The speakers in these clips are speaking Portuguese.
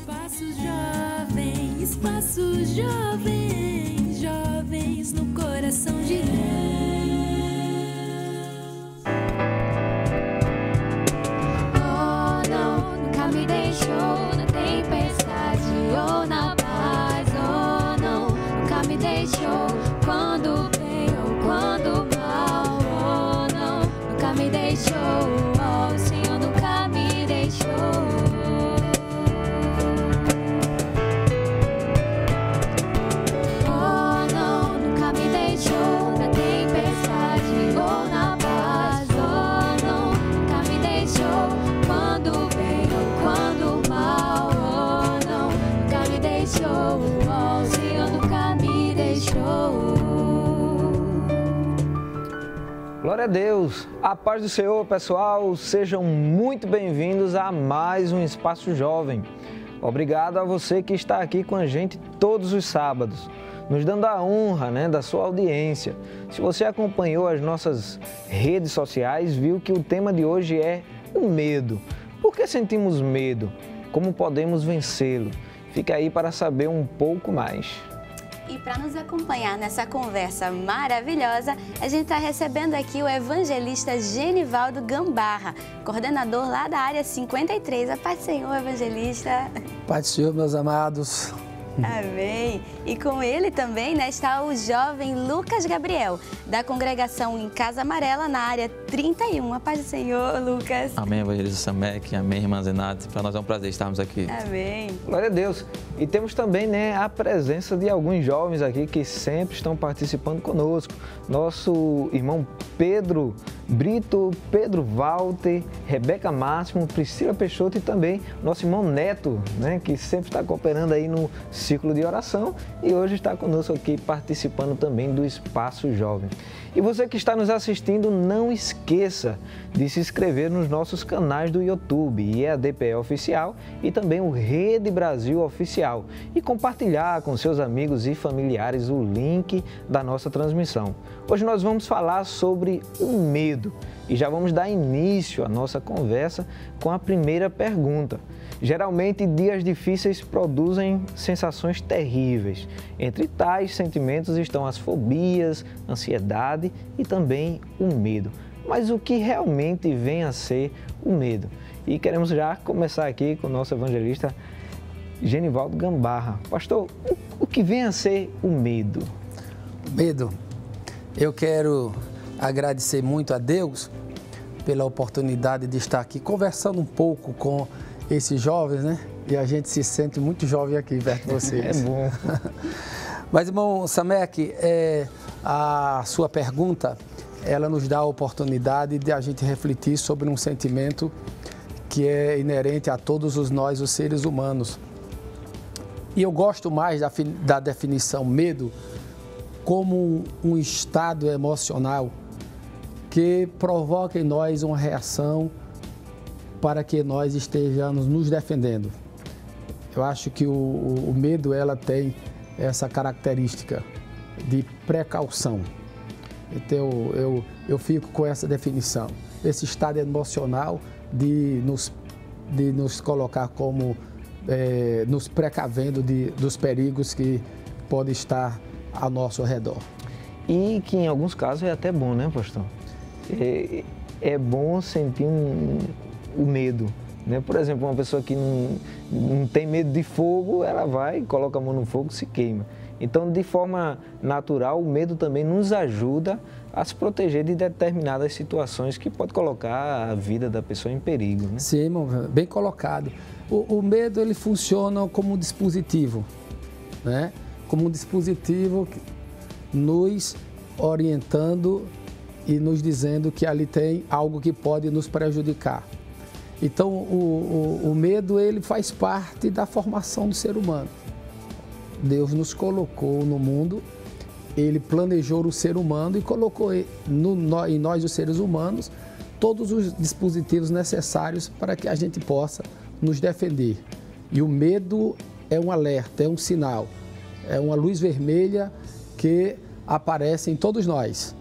Espaço Jovem, jovens no coração de Deus. Oh, não, nunca me deixou na tempestade ou na paz. Oh, não, nunca me deixou quando bem ou quando mal. Oh, não, nunca me deixou. Oh, o Senhor nunca me deixou. Glória a Deus, a paz do Senhor, pessoal, sejam muito bem-vindos a mais um Espaço Jovem. Obrigado a você que está aqui com a gente todos os sábados, nos dando a honra, da sua audiência. Se você acompanhou as nossas redes sociais, viu que o tema de hoje é o medo. Por que sentimos medo? Como podemos vencê-lo? Fica aí para saber um pouco mais. E para nos acompanhar nessa conversa maravilhosa, a gente está recebendo aqui o evangelista Genivaldo Gambarra, coordenador lá da área 53. A paz do Senhor, evangelista. Paz do Senhor, meus amados. Amém. E com ele também está o jovem Lucas Gabriel, da congregação em Casa Amarela, na área 31. A paz do Senhor, Lucas. Amém, evangelista Samek. Amém, irmã Zenate. Para nós é um prazer estarmos aqui. Amém. Glória a Deus. E temos também a presença de alguns jovens aqui que sempre estão participando conosco. Nosso irmão Pedro Brito, Pedro Walter, Rebeca Máximo, Priscila Peixoto e também nosso irmão Neto, que sempre está cooperando aí no círculo de oração e hoje está conosco aqui participando também do Espaço Jovem. E você que está nos assistindo, não esqueça de se inscrever nos nossos canais do YouTube, IEADPE Oficial e também o Rede Brasil Oficial e compartilhar com seus amigos e familiares o link da nossa transmissão. Hoje nós vamos falar sobre o medo e já vamos dar início à nossa conversa com a primeira pergunta. Geralmente, dias difíceis produzem sensações terríveis. Entre tais sentimentos estão as fobias, ansiedade e também o medo. Mas o que realmente vem a ser o medo? E queremos já começar aqui com o nosso evangelista Genivaldo Gambarra. Pastor, o que vem a ser o medo? Medo. Eu quero agradecer muito a Deus pela oportunidade de estar aqui conversando um pouco com esses jovens, E a gente se sente muito jovem aqui perto de vocês. É bom. Mas, irmão Samek, a sua pergunta, ela nos dá a oportunidade de a gente refletir sobre um sentimento que é inerente a todos nós, os seres humanos. E eu gosto mais da definição medo como um estado emocional que provoca em nós uma reação para que nós estejamos nos defendendo. Eu acho que o medo ela tem essa característica de precaução. Então eu fico com essa definição, esse estado emocional de nos colocar como nos precavendo dos perigos que podem estar ao nosso redor. E que em alguns casos é até bom, pastor? É bom sentir o medo, Por exemplo, uma pessoa que não tem medo de fogo, ela vai, coloca a mão no fogo e se queima. Então, de forma natural, o medo também nos ajuda a se proteger de determinadas situações que pode colocar a vida da pessoa em perigo, Sim, irmão, bem colocado. O medo, ele funciona como um dispositivo, Como um dispositivo nos orientando e nos dizendo que ali tem algo que pode nos prejudicar. Então, o medo, ele faz parte da formação do ser humano. Deus nos colocou no mundo, Ele planejou o ser humano e colocou em nós, os seres humanos, todos os dispositivos necessários para que a gente possa nos defender. E o medo é um alerta, é um sinal, é uma luz vermelha que aparece em todos nós.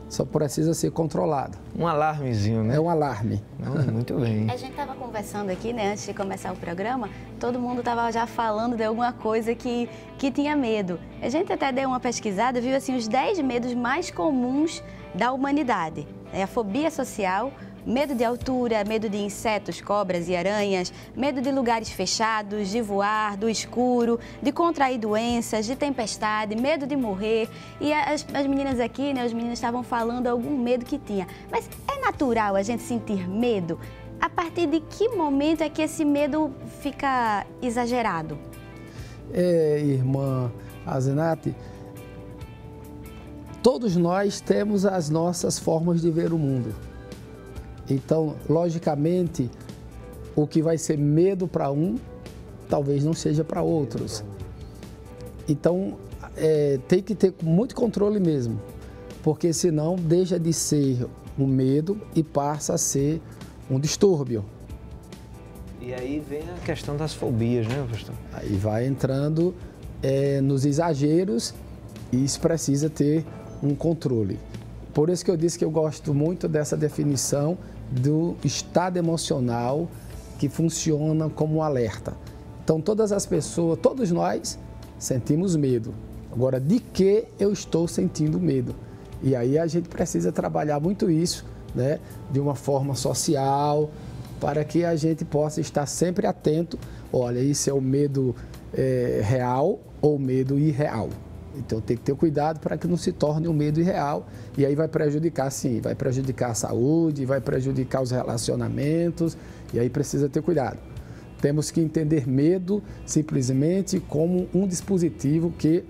só precisa ser controlado. Um alarmezinho, né? É um alarme. Não, muito bem. A gente estava conversando aqui, né, antes de começar o programa, todo mundo estava já falando de alguma coisa que tinha medo. A gente até deu uma pesquisada, viu assim, os 10 medos mais comuns da humanidade. É a fobia social, medo de altura, medo de insetos, cobras e aranhas, medo de lugares fechados, de voar, do escuro, de contrair doenças, de tempestade, medo de morrer. E as meninas aqui, né, os meninos estavam falando algum medo que tinha. Mas é natural a gente sentir medo? A partir de que momento é que esse medo fica exagerado? Irmã Azenate, todos nós temos as nossas formas de ver o mundo. Então, logicamente, o que vai ser medo para um, talvez não seja para outros. Então, tem que ter muito controle mesmo, porque senão deixa de ser um medo e passa a ser um distúrbio. E aí vem a questão das fobias, né, pastor? Aí vai entrando nos exageros e isso precisa ter um controle. Por isso que eu disse que eu gosto muito dessa definição do estado emocional que funciona como um alerta. Então, todas as pessoas, todos nós sentimos medo. Agora, de que eu estou sentindo medo? E aí a gente precisa trabalhar muito isso, né, de uma forma social, para que a gente possa estar sempre atento. Olha, isso é o medo real ou medo irreal. Então tem que ter cuidado para que não se torne um medo irreal e aí vai prejudicar, sim, vai prejudicar a saúde, vai prejudicar os relacionamentos e aí precisa ter cuidado. Temos que entender medo simplesmente como um dispositivo que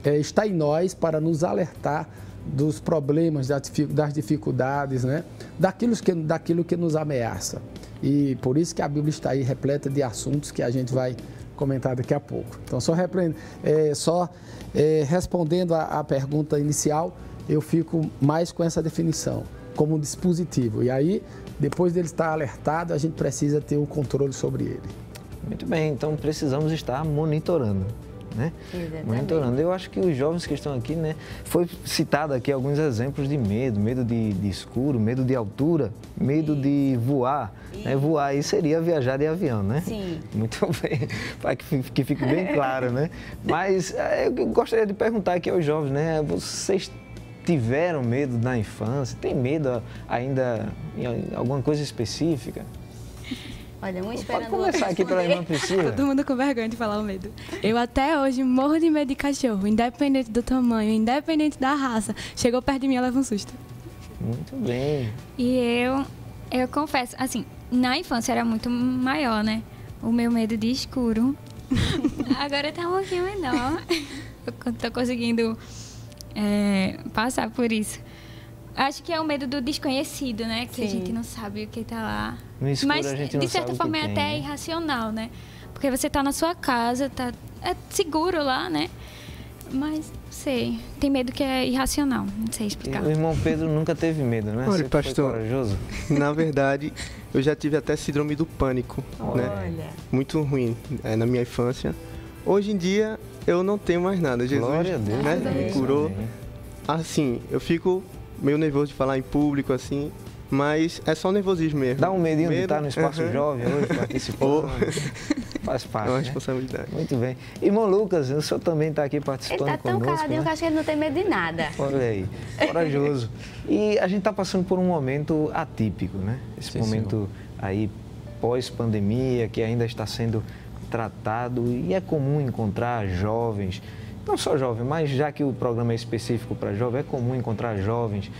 está em nós para nos alertar dos problemas, das dificuldades, né? daquilo que nos ameaça. E por isso que a Bíblia está aí repleta de assuntos que a gente vai comentar daqui a pouco. Então, respondendo à pergunta inicial, eu fico mais com essa definição, como um dispositivo. E aí, depois dele estar alertado, a gente precisa ter o controle sobre ele. Muito bem, então precisamos estar monitorando, né? Exatamente. Monitorando. Eu acho que os jovens que estão aqui, né, foi citado aqui alguns exemplos de medo de escuro, medo de altura, medo de voar. Né? Voar aí seria viajar de avião, né? Sim. Muito bem, para que fique bem claro, né? Mas eu gostaria de perguntar aqui aos jovens, né? Vocês tiveram medo na infância? Tem medo ainda em alguma coisa específica? Olha, um esperando Pode começar aqui pela irmã Priscila. Todo mundo com vergonha de falar o medo. Eu até hoje morro de medo de cachorro, independente do tamanho, independente da raça. Chegou perto de mim, eu levo um susto. Muito bem. E eu confesso, assim, na infância era muito maior, né? O meu medo de escuro. Agora tá um pouquinho menor. Eu tô conseguindo passar por isso. Acho que é o medo do desconhecido, né? Que Sim. a gente não sabe o que tá lá. No escuro, Mas, a gente não de certa sabe o forma, que é tem, até né? irracional, né? Porque você tá na sua casa, é seguro lá, né? Mas, não sei, tem medo que é irracional, não sei explicar. O irmão Pedro nunca teve medo, né? Olha, Sempre pastor, foi corajoso. Na verdade, eu já tive até síndrome do pânico, né? Olha. Muito ruim na minha infância. Hoje em dia, eu não tenho mais nada. Jesus, Glória a Deus. né, Amém. me curou. Amém. Assim, eu fico meio nervoso de falar em público, assim, mas é só nervosismo mesmo. Dá um medinho de estar no espaço Aham. jovem hoje, participando. Oh. Faz parte, É uma né? responsabilidade. Muito bem. Irmão Lucas, o senhor também está aqui Ele participando tá tão conosco, caladinho né? que eu acho que ele não tem medo de nada. Olha aí, corajoso. E a gente está passando por um momento atípico, né? Esse Sim, momento aí pós-pandemia, que ainda está sendo tratado e é comum encontrar jovens, não só jovens, mas já que o programa é específico para jovens, é comum encontrar jovens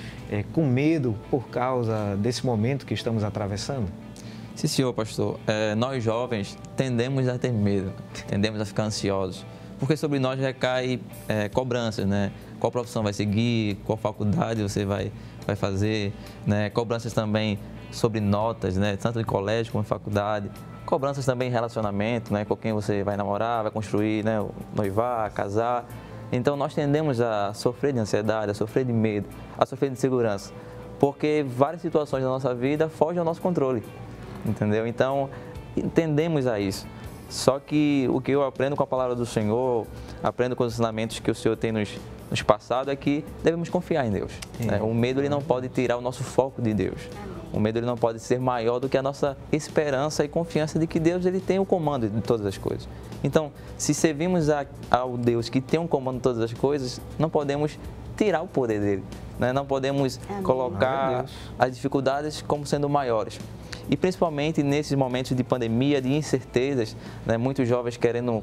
com medo por causa desse momento que estamos atravessando? Sim, senhor, pastor. Nós jovens tendemos a ter medo, tendemos a ficar ansiosos, porque sobre nós recai cobranças, né? Qual profissão vai seguir, qual faculdade você vai fazer, né? Cobranças também sobre notas, né? Tanto em colégio como em faculdade. Cobranças também em relacionamento, né? Com quem você vai namorar, vai construir, né? Noivar, casar. Então, nós tendemos a sofrer de ansiedade, a sofrer de medo, a sofrer de insegurança, porque várias situações da nossa vida fogem ao nosso controle, entendeu? Então, tendemos a isso. Só que o que eu aprendo com a palavra do Senhor, aprendo com os ensinamentos que o Senhor tem nos nos passado é que devemos confiar em Deus. Né? O medo ele não pode tirar o nosso foco de Deus. O medo ele não pode ser maior do que a nossa esperança e confiança de que Deus ele tem o comando de todas as coisas. Então, se servimos ao Deus que tem o comando de todas as coisas, não podemos tirar o poder dele. Né? Não podemos colocar as dificuldades como sendo maiores. E principalmente nesses momentos de pandemia, de incertezas, né? Muitos jovens querendo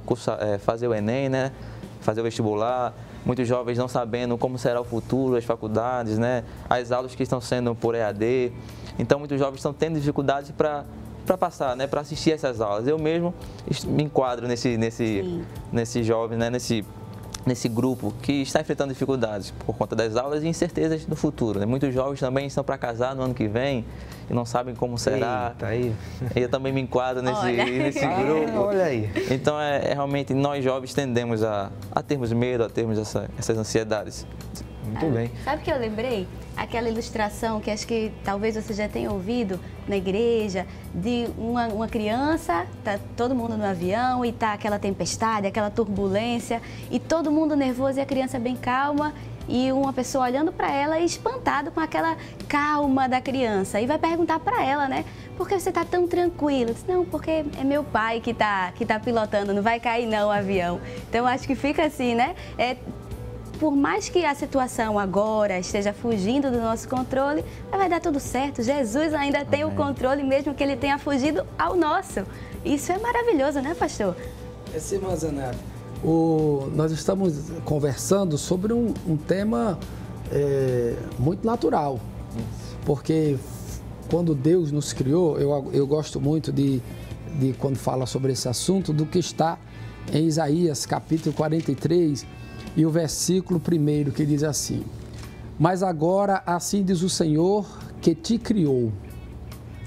fazer o Enem, né? Fazer o vestibular, muitos jovens não sabendo como será o futuro, as faculdades, né? As aulas que estão sendo por EAD. Então, muitos jovens estão tendo dificuldades para passar, né? Para assistir essas aulas. Eu mesmo me enquadro nesse jovem, né? Nesse grupo que está enfrentando dificuldades por conta das aulas e incertezas no futuro. Né? Muitos jovens também estão para casar no ano que vem e não sabem como será. Eita, aí. Eu também me enquadro nesse grupo. Olha aí. Então, realmente, nós jovens tendemos a termos medo, a termos essas ansiedades. Muito bem. Sabe o que eu lembrei? Aquela ilustração que acho que talvez você já tenha ouvido na igreja, de uma criança, tá todo mundo no avião e tá aquela tempestade, aquela turbulência e todo mundo nervoso e a criança bem calma e uma pessoa olhando para ela e espantado com aquela calma da criança e vai perguntar para ela, né? Por que você tá tão tranquilo? Diz, não, porque é meu pai que tá pilotando, não vai cair não o avião. Então acho que fica assim, né? Por mais que a situação agora esteja fugindo do nosso controle, vai dar tudo certo. Jesus ainda tem o controle, mesmo que ele tenha fugido ao nosso. Isso é maravilhoso, né, pastor? Sim, irmã Zanete. Nós estamos conversando sobre um tema muito natural. Porque quando Deus nos criou, eu gosto muito de quando fala sobre esse assunto, do que está em Isaías, capítulo 43, e o versículo 1 que diz assim: mas agora assim diz o Senhor que te criou,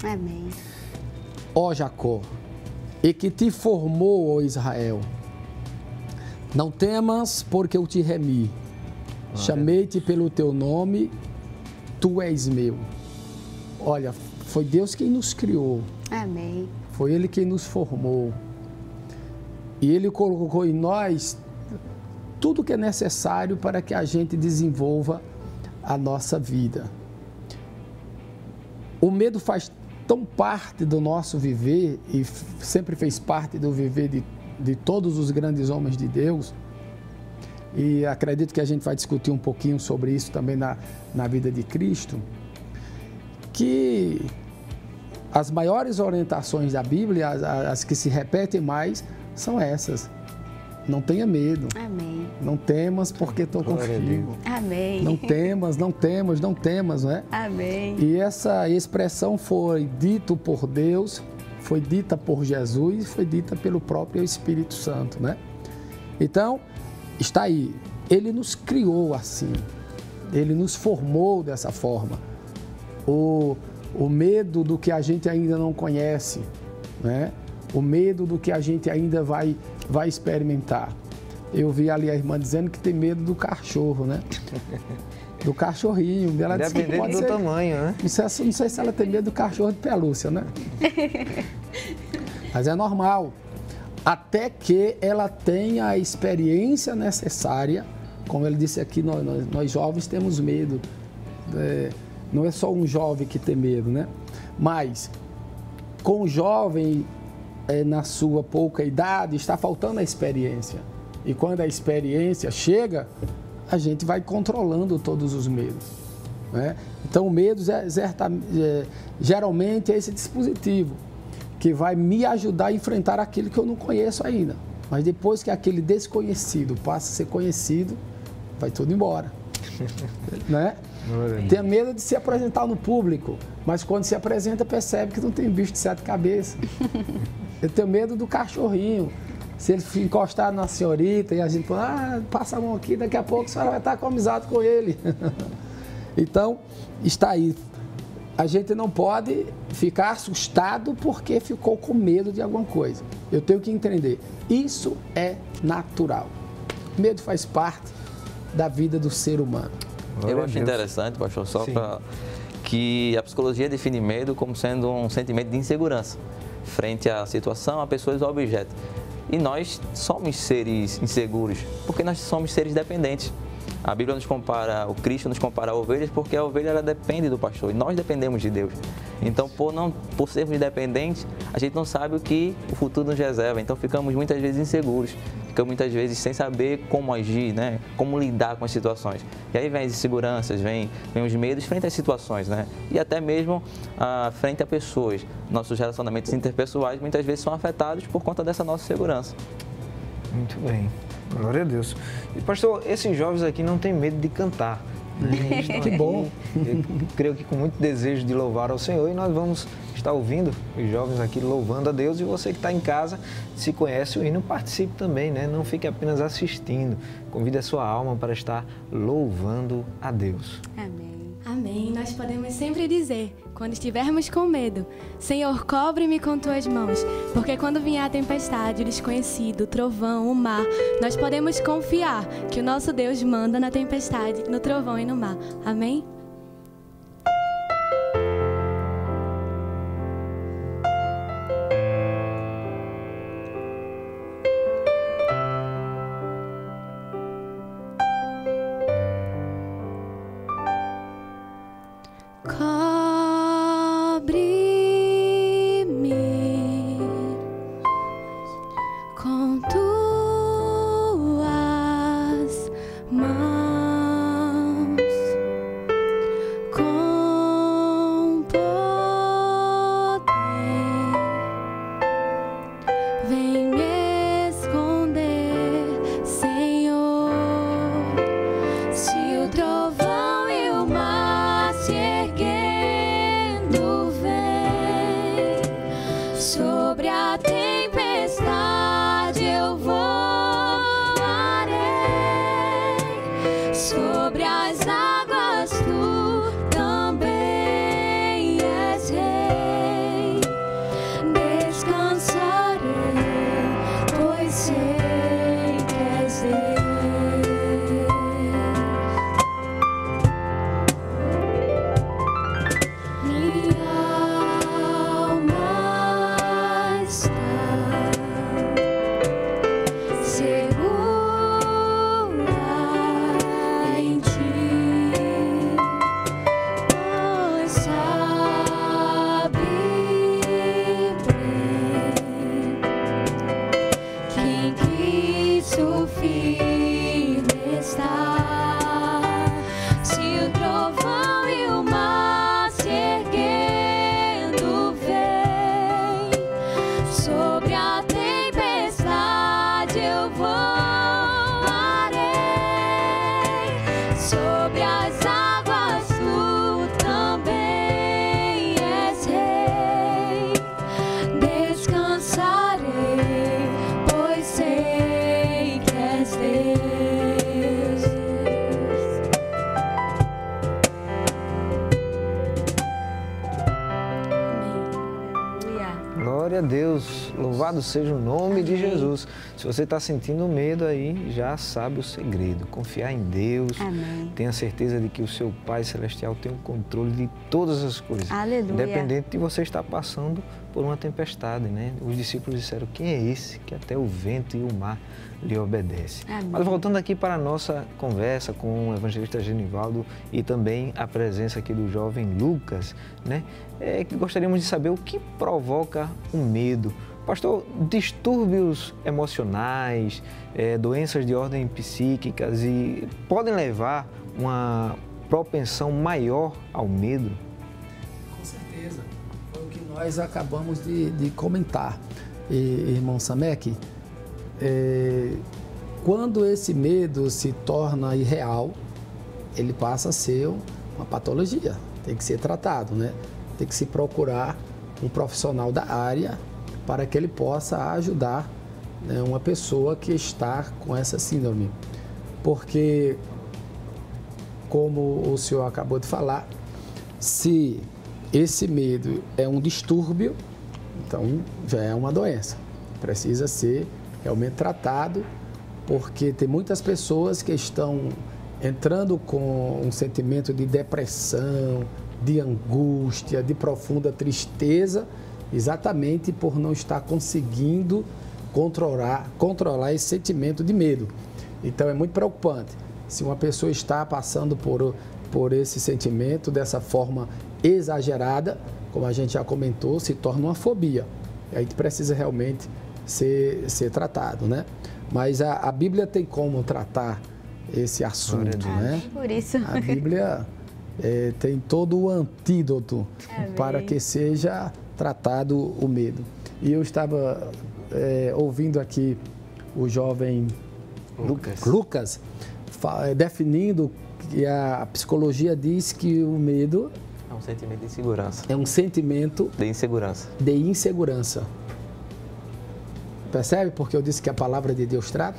Amém. ó Jacó, e que te formou, ó Israel. Não temas, porque eu te remi. Chamei-te pelo teu nome, tu és meu. Olha, foi Deus quem nos criou. Amém. Foi Ele quem nos formou. E Ele colocou em nós tudo que é necessário para que a gente desenvolva a nossa vida. O medo faz tão parte do nosso viver e sempre fez parte do viver de todos os grandes homens de Deus. E acredito que a gente vai discutir um pouquinho sobre isso também na vida de Cristo, que as maiores orientações da Bíblia, as que se repetem mais, são essas. Não tenha medo. Amém. Não temas, porque estou contigo. Amém. Não temas, não temas, não é? Amém. E essa expressão foi dita por Deus, foi dita por Jesus, foi dita pelo próprio Espírito Santo, né? Então, está aí. Ele nos criou assim. Ele nos formou dessa forma. O medo do que a gente ainda não conhece, né? O medo do que a gente ainda vai experimentar. Eu vi ali a irmã dizendo que tem medo do cachorro, né? Do cachorrinho. Ela disse que pode do ser, tamanho, né? Não sei se ela tem medo do cachorro de pelúcia, né? Mas é normal. Até que ela tenha a experiência necessária. Como ele disse aqui, nós jovens temos medo. Não é só um jovem que tem medo, né? Mas com o jovem, na sua pouca idade, está faltando a experiência. E quando a experiência chega, a gente vai controlando todos os medos, né? Então, o medo geralmente é esse dispositivo que vai me ajudar a enfrentar aquilo que eu não conheço ainda. Mas depois que aquele desconhecido passa a ser conhecido, vai tudo embora, né? Tem medo de se apresentar no público, mas quando se apresenta percebe que não tem bicho de 7 cabeças. Eu tenho medo do cachorrinho. Se ele encostar na senhorita e a gente fala, passa a mão aqui, daqui a pouco a senhora vai estar com amizade com ele. Então, está aí. A gente não pode ficar assustado porque ficou com medo de alguma coisa. Eu tenho que entender, isso é natural. Medo faz parte da vida do ser humano. Eu acho interessante, pastor, só para que a psicologia define medo como sendo um sentimento de insegurança frente à situação, a pessoas ou a objetos. E nós somos seres inseguros, porque nós somos seres dependentes. A Bíblia nos compara, o Cristo nos compara a ovelhas porque a ovelha ela depende do pastor e nós dependemos de Deus. Então, por sermos independentes, a gente não sabe o que o futuro nos reserva. Então, ficamos muitas vezes inseguros, ficamos muitas vezes sem saber como agir, né? Como lidar com as situações. E aí vem as inseguranças, vem os medos frente às situações, né? E até mesmo frente a pessoas. Nossos relacionamentos interpessoais muitas vezes são afetados por conta dessa nossa segurança. Muito bem, glória a Deus. E pastor, esses jovens aqui não têm medo de cantar. Né? Que bom. Eu creio que com muito desejo de louvar ao Senhor, e nós vamos estar ouvindo os jovens aqui louvando a Deus. E você que está em casa, se conhece o hino, participe também, né? Não fique apenas assistindo. Convide a sua alma para estar louvando a Deus. Amém. Amém. Nós podemos sempre dizer, quando estivermos com medo, Senhor, cobre-me com tuas mãos, porque quando vier a tempestade, o desconhecido, o trovão, o mar, nós podemos confiar que o nosso Deus manda na tempestade, no trovão e no mar. Amém? Cobre-me com tuas mãos, com poder, vem me esconder, Senhor. Se o trovão e o mar se erguendo vem sobre a tempestade, eu voarei sobre as águas. Tu também és rei. Descansarei, pois sei que és Deus. Minha alma está segura em ti, pois sabe bem que em Cristo firme está. Se o trovão e o mar se erguendo vem sobre a tempestade, eu voarei sobre as águas. Tu também és rei. Descansarei, pois sei que és Deus. Aleluia. Glória a Deus, louvado seja o nome de Jesus. Se você está sentindo medo aí, já sabe o segredo. Confiar em Deus. Amém. Tenha certeza de que o seu Pai Celestial tem o controle de todas as coisas. Aleluia. Independente de você estar passando por uma tempestade, né? Os discípulos disseram, quem é esse que até o vento e o mar lhe obedecem? Amém. Mas voltando aqui para a nossa conversa com o evangelista Genivaldo e também a presença aqui do jovem Lucas, né? Que gostaríamos de saber o que provoca o medo. Pastor, distúrbios emocionais, doenças de ordem psíquicas e podem levar uma propensão maior ao medo? Com certeza. Foi o que nós acabamos de comentar, irmão Samek. Quando esse medo se torna irreal, ele passa a ser uma patologia, tem que ser tratado, né? Tem que se procurar um profissional da área para que ele possa ajudar, né, uma pessoa que está com essa síndrome. Porque, como o senhor acabou de falar, se esse medo é um distúrbio, então já é uma doença. Precisa ser realmente tratado, porque tem muitas pessoas que estão entrando com um sentimento de depressão, de angústia, de profunda tristeza, exatamente por não estar conseguindo controlar esse sentimento de medo. Então é muito preocupante. Se uma pessoa está passando por esse sentimento dessa forma exagerada, como a gente já comentou, se torna uma fobia. E aí precisa realmente ser tratado, né? Mas a Bíblia tem como tratar esse assunto, né? Por isso. A Bíblia tem todo o antídoto para que seja tratado o medo. E eu estava ouvindo aqui o jovem Lucas definindo que a psicologia diz que o medo é um sentimento de insegurança. É um sentimento de insegurança. De insegurança. Percebe? Porque eu disse que a palavra de Deus trata.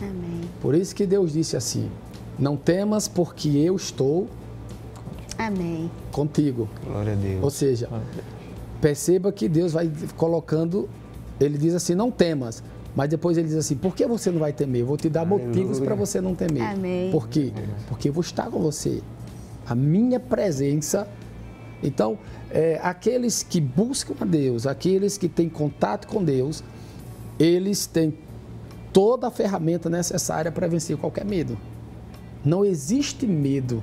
Amém. Por isso que Deus disse assim: não temas, porque eu estou Amém. contigo. Glória a Deus. Ou seja, perceba que Deus vai colocando, ele diz assim, não temas. Mas depois ele diz assim, por que você não vai temer? Eu vou te dar motivos para você não temer. Amém. Por quê? Porque eu vou estar com você. A minha presença. Então, aqueles que buscam a Deus, aqueles que têm contato com Deus, eles têm toda a ferramenta necessária para vencer qualquer medo. Não existe medo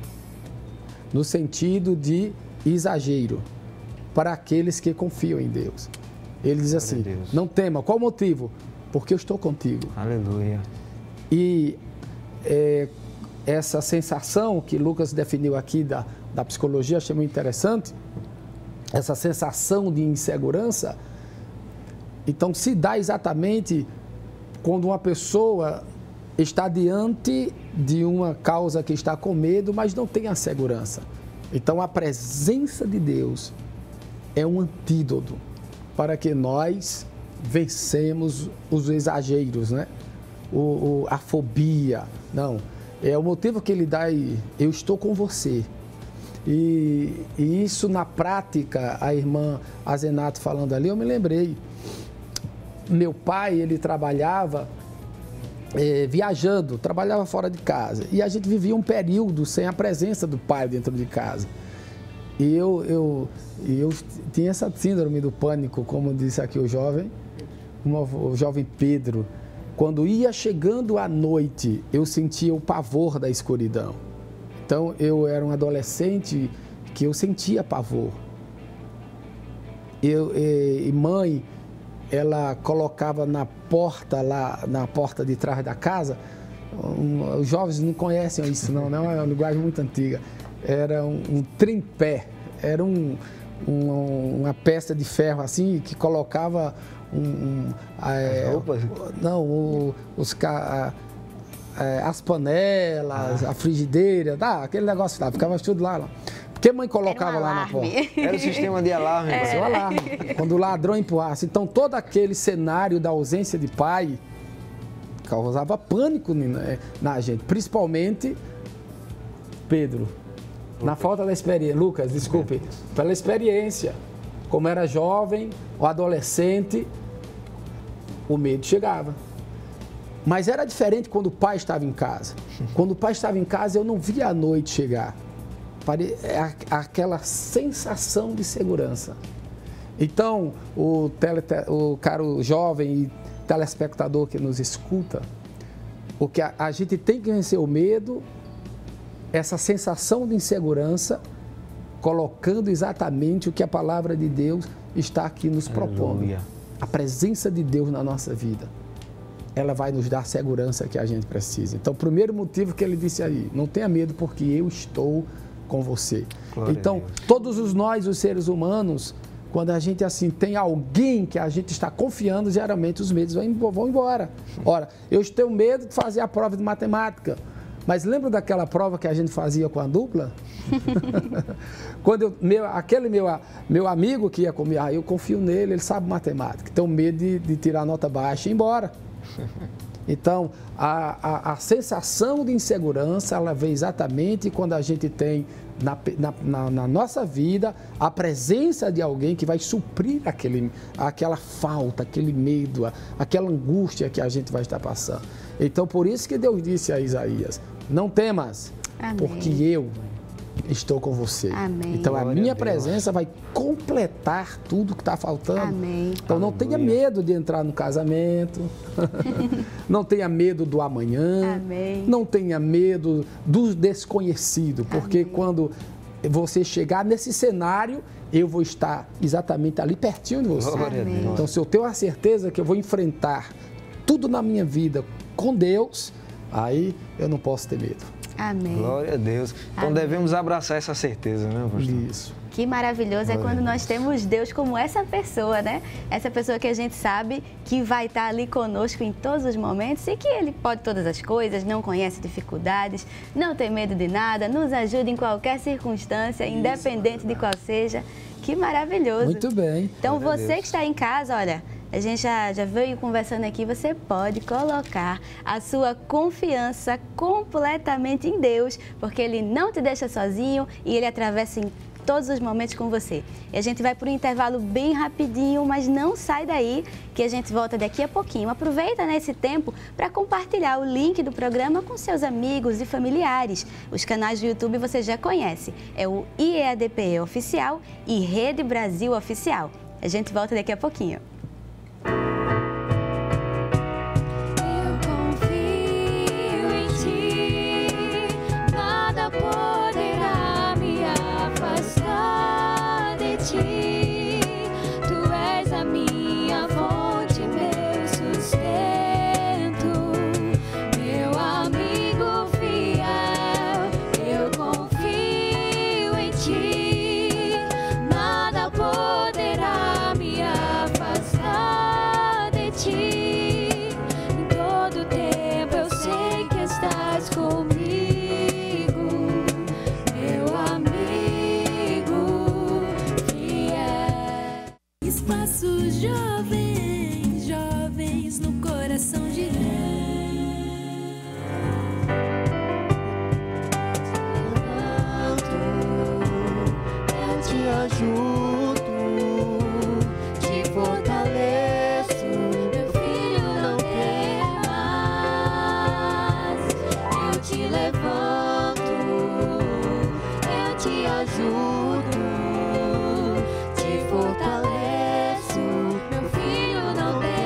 no sentido de exagero para aqueles que confiam em Deus. Ele diz assim, não tema. Qual o motivo? Porque eu estou contigo. Aleluia. E essa sensação que Lucas definiu aqui da psicologia, achei muito interessante, essa sensação de insegurança, então se dá exatamente quando uma pessoa está diante de uma causa que está com medo, mas não tem a segurança. Então a presença de Deus é um antídoto para que nós vencemos os exageros, né? A fobia. Não, é o motivo que ele dá aí, eu estou com você. E isso na prática, a irmã Azenato falando ali, eu me lembrei. Meu pai, ele trabalhava viajando, trabalhava fora de casa. E a gente vivia um período sem a presença do pai dentro de casa. E eu tinha essa síndrome do pânico, como disse aqui o jovem Pedro. Quando ia chegando à noite, eu sentia o pavor da escuridão. Então, eu era um adolescente que eu sentia pavor. E mãe, ela colocava na porta de trás da casa, os jovens não conhecem isso não, é uma linguagem muito antiga. Era um tripé, era uma peça de ferro assim, que colocava as panelas, a frigideira, aquele negócio lá, ficava tudo lá. Porque mãe colocava lá na porta? Era o sistema de alarme. O alarme. Quando o ladrão empurrasse. Então, todo aquele cenário da ausência de pai causava pânico na gente. Principalmente Pedro. Na falta da experiência. Lucas, desculpe. Pela experiência. Como era jovem ou adolescente, o medo chegava. Mas era diferente quando o pai estava em casa. Quando o pai estava em casa, eu não via a noite chegar. Aquela sensação de segurança. Então, o caro jovem e telespectador que nos escuta, o que a gente tem que vencer o medo, essa sensação de insegurança, colocando exatamente o que a palavra de Deus está aqui nos propondo. A presença de Deus na nossa vida, ela vai nos dar a segurança que a gente precisa. Então, o primeiro motivo que ele disse aí, não tenha medo porque eu estou com você. Glória então, todos nós, os seres humanos, quando a gente assim tem alguém que a gente está confiando, geralmente os medos vão embora. Ora, eu tenho medo de fazer a prova de matemática, mas lembra daquela prova que a gente fazia com a dupla? Quando aquele meu amigo que ia comigo, eu confio nele, ele sabe matemática, tenho medo de tirar nota baixa e ir embora. Então, a sensação de insegurança, ela vem exatamente quando a gente tem na nossa vida a presença de alguém que vai suprir aquela falta, aquele medo, aquela angústia que a gente vai estar passando. Então, por isso que Deus disse a Isaías, não temas, porque eu estou com você. Amém. Então a Glória minha a Deus. presença vai completar tudo que está faltando. Amém. Então não tenha medo de entrar no casamento, não tenha medo do amanhã, Amém. não tenha medo do desconhecido, porque quando você chegar nesse cenário, eu vou estar exatamente ali pertinho de você. Glória a Amém. Deus. Então se eu tenho a certeza que eu vou enfrentar tudo na minha vida com Deus, aí eu não posso ter medo. Amém. Glória a Deus. Então devemos abraçar essa certeza, né, pastor? Isso. Que maravilhoso é Glória quando a nós temos Deus como essa pessoa, né? Essa pessoa que a gente sabe que vai estar ali conosco em todos os momentos e que Ele pode todas as coisas, não conhece dificuldades, não tem medo de nada, nos ajuda em qualquer circunstância, independente de qual seja. Que maravilhoso. Muito bem. Então Glória a você Deus. que está em casa, olha, a gente já veio conversando aqui, você pode colocar a sua confiança completamente em Deus, porque Ele não te deixa sozinho e Ele atravessa em todos os momentos com você. E a gente vai por um intervalo bem rapidinho, mas não sai daí, que a gente volta daqui a pouquinho. Aproveita nesse tempo para compartilhar o link do programa com seus amigos e familiares. Os canais do YouTube você já conhece, é o IEADPE Oficial e Rede Brasil Oficial. A gente volta daqui a pouquinho. Eu confio em ti, nada poderá me afastar de ti. Tu és a minha fonte, meu sustento, meu amigo fiel. Eu confio em ti, nada poderá me afastar de ti. Em todo tempo eu sei que estás comigo, meu amigo fiel. Espaço jovens, jovens no coração de Deus. Eu te ajudo, te fortaleço, meu filho, não temas. Eu te levanto, eu te ajudo, te fortaleço, meu filho, não temas.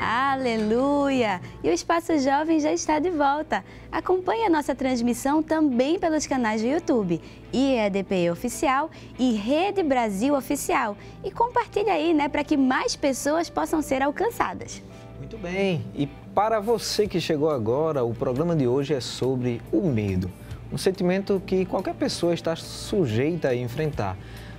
Aleluia! E o Espaço Jovem já está de volta. Acompanhe a nossa transmissão também pelos canais do YouTube, IEADPE Oficial e Rede Brasil Oficial. E compartilhe aí, né, para que mais pessoas possam ser alcançadas. Muito bem. E para você que chegou agora, o programa de hoje é sobre o medo. Um sentimento que qualquer pessoa está sujeita a enfrentar,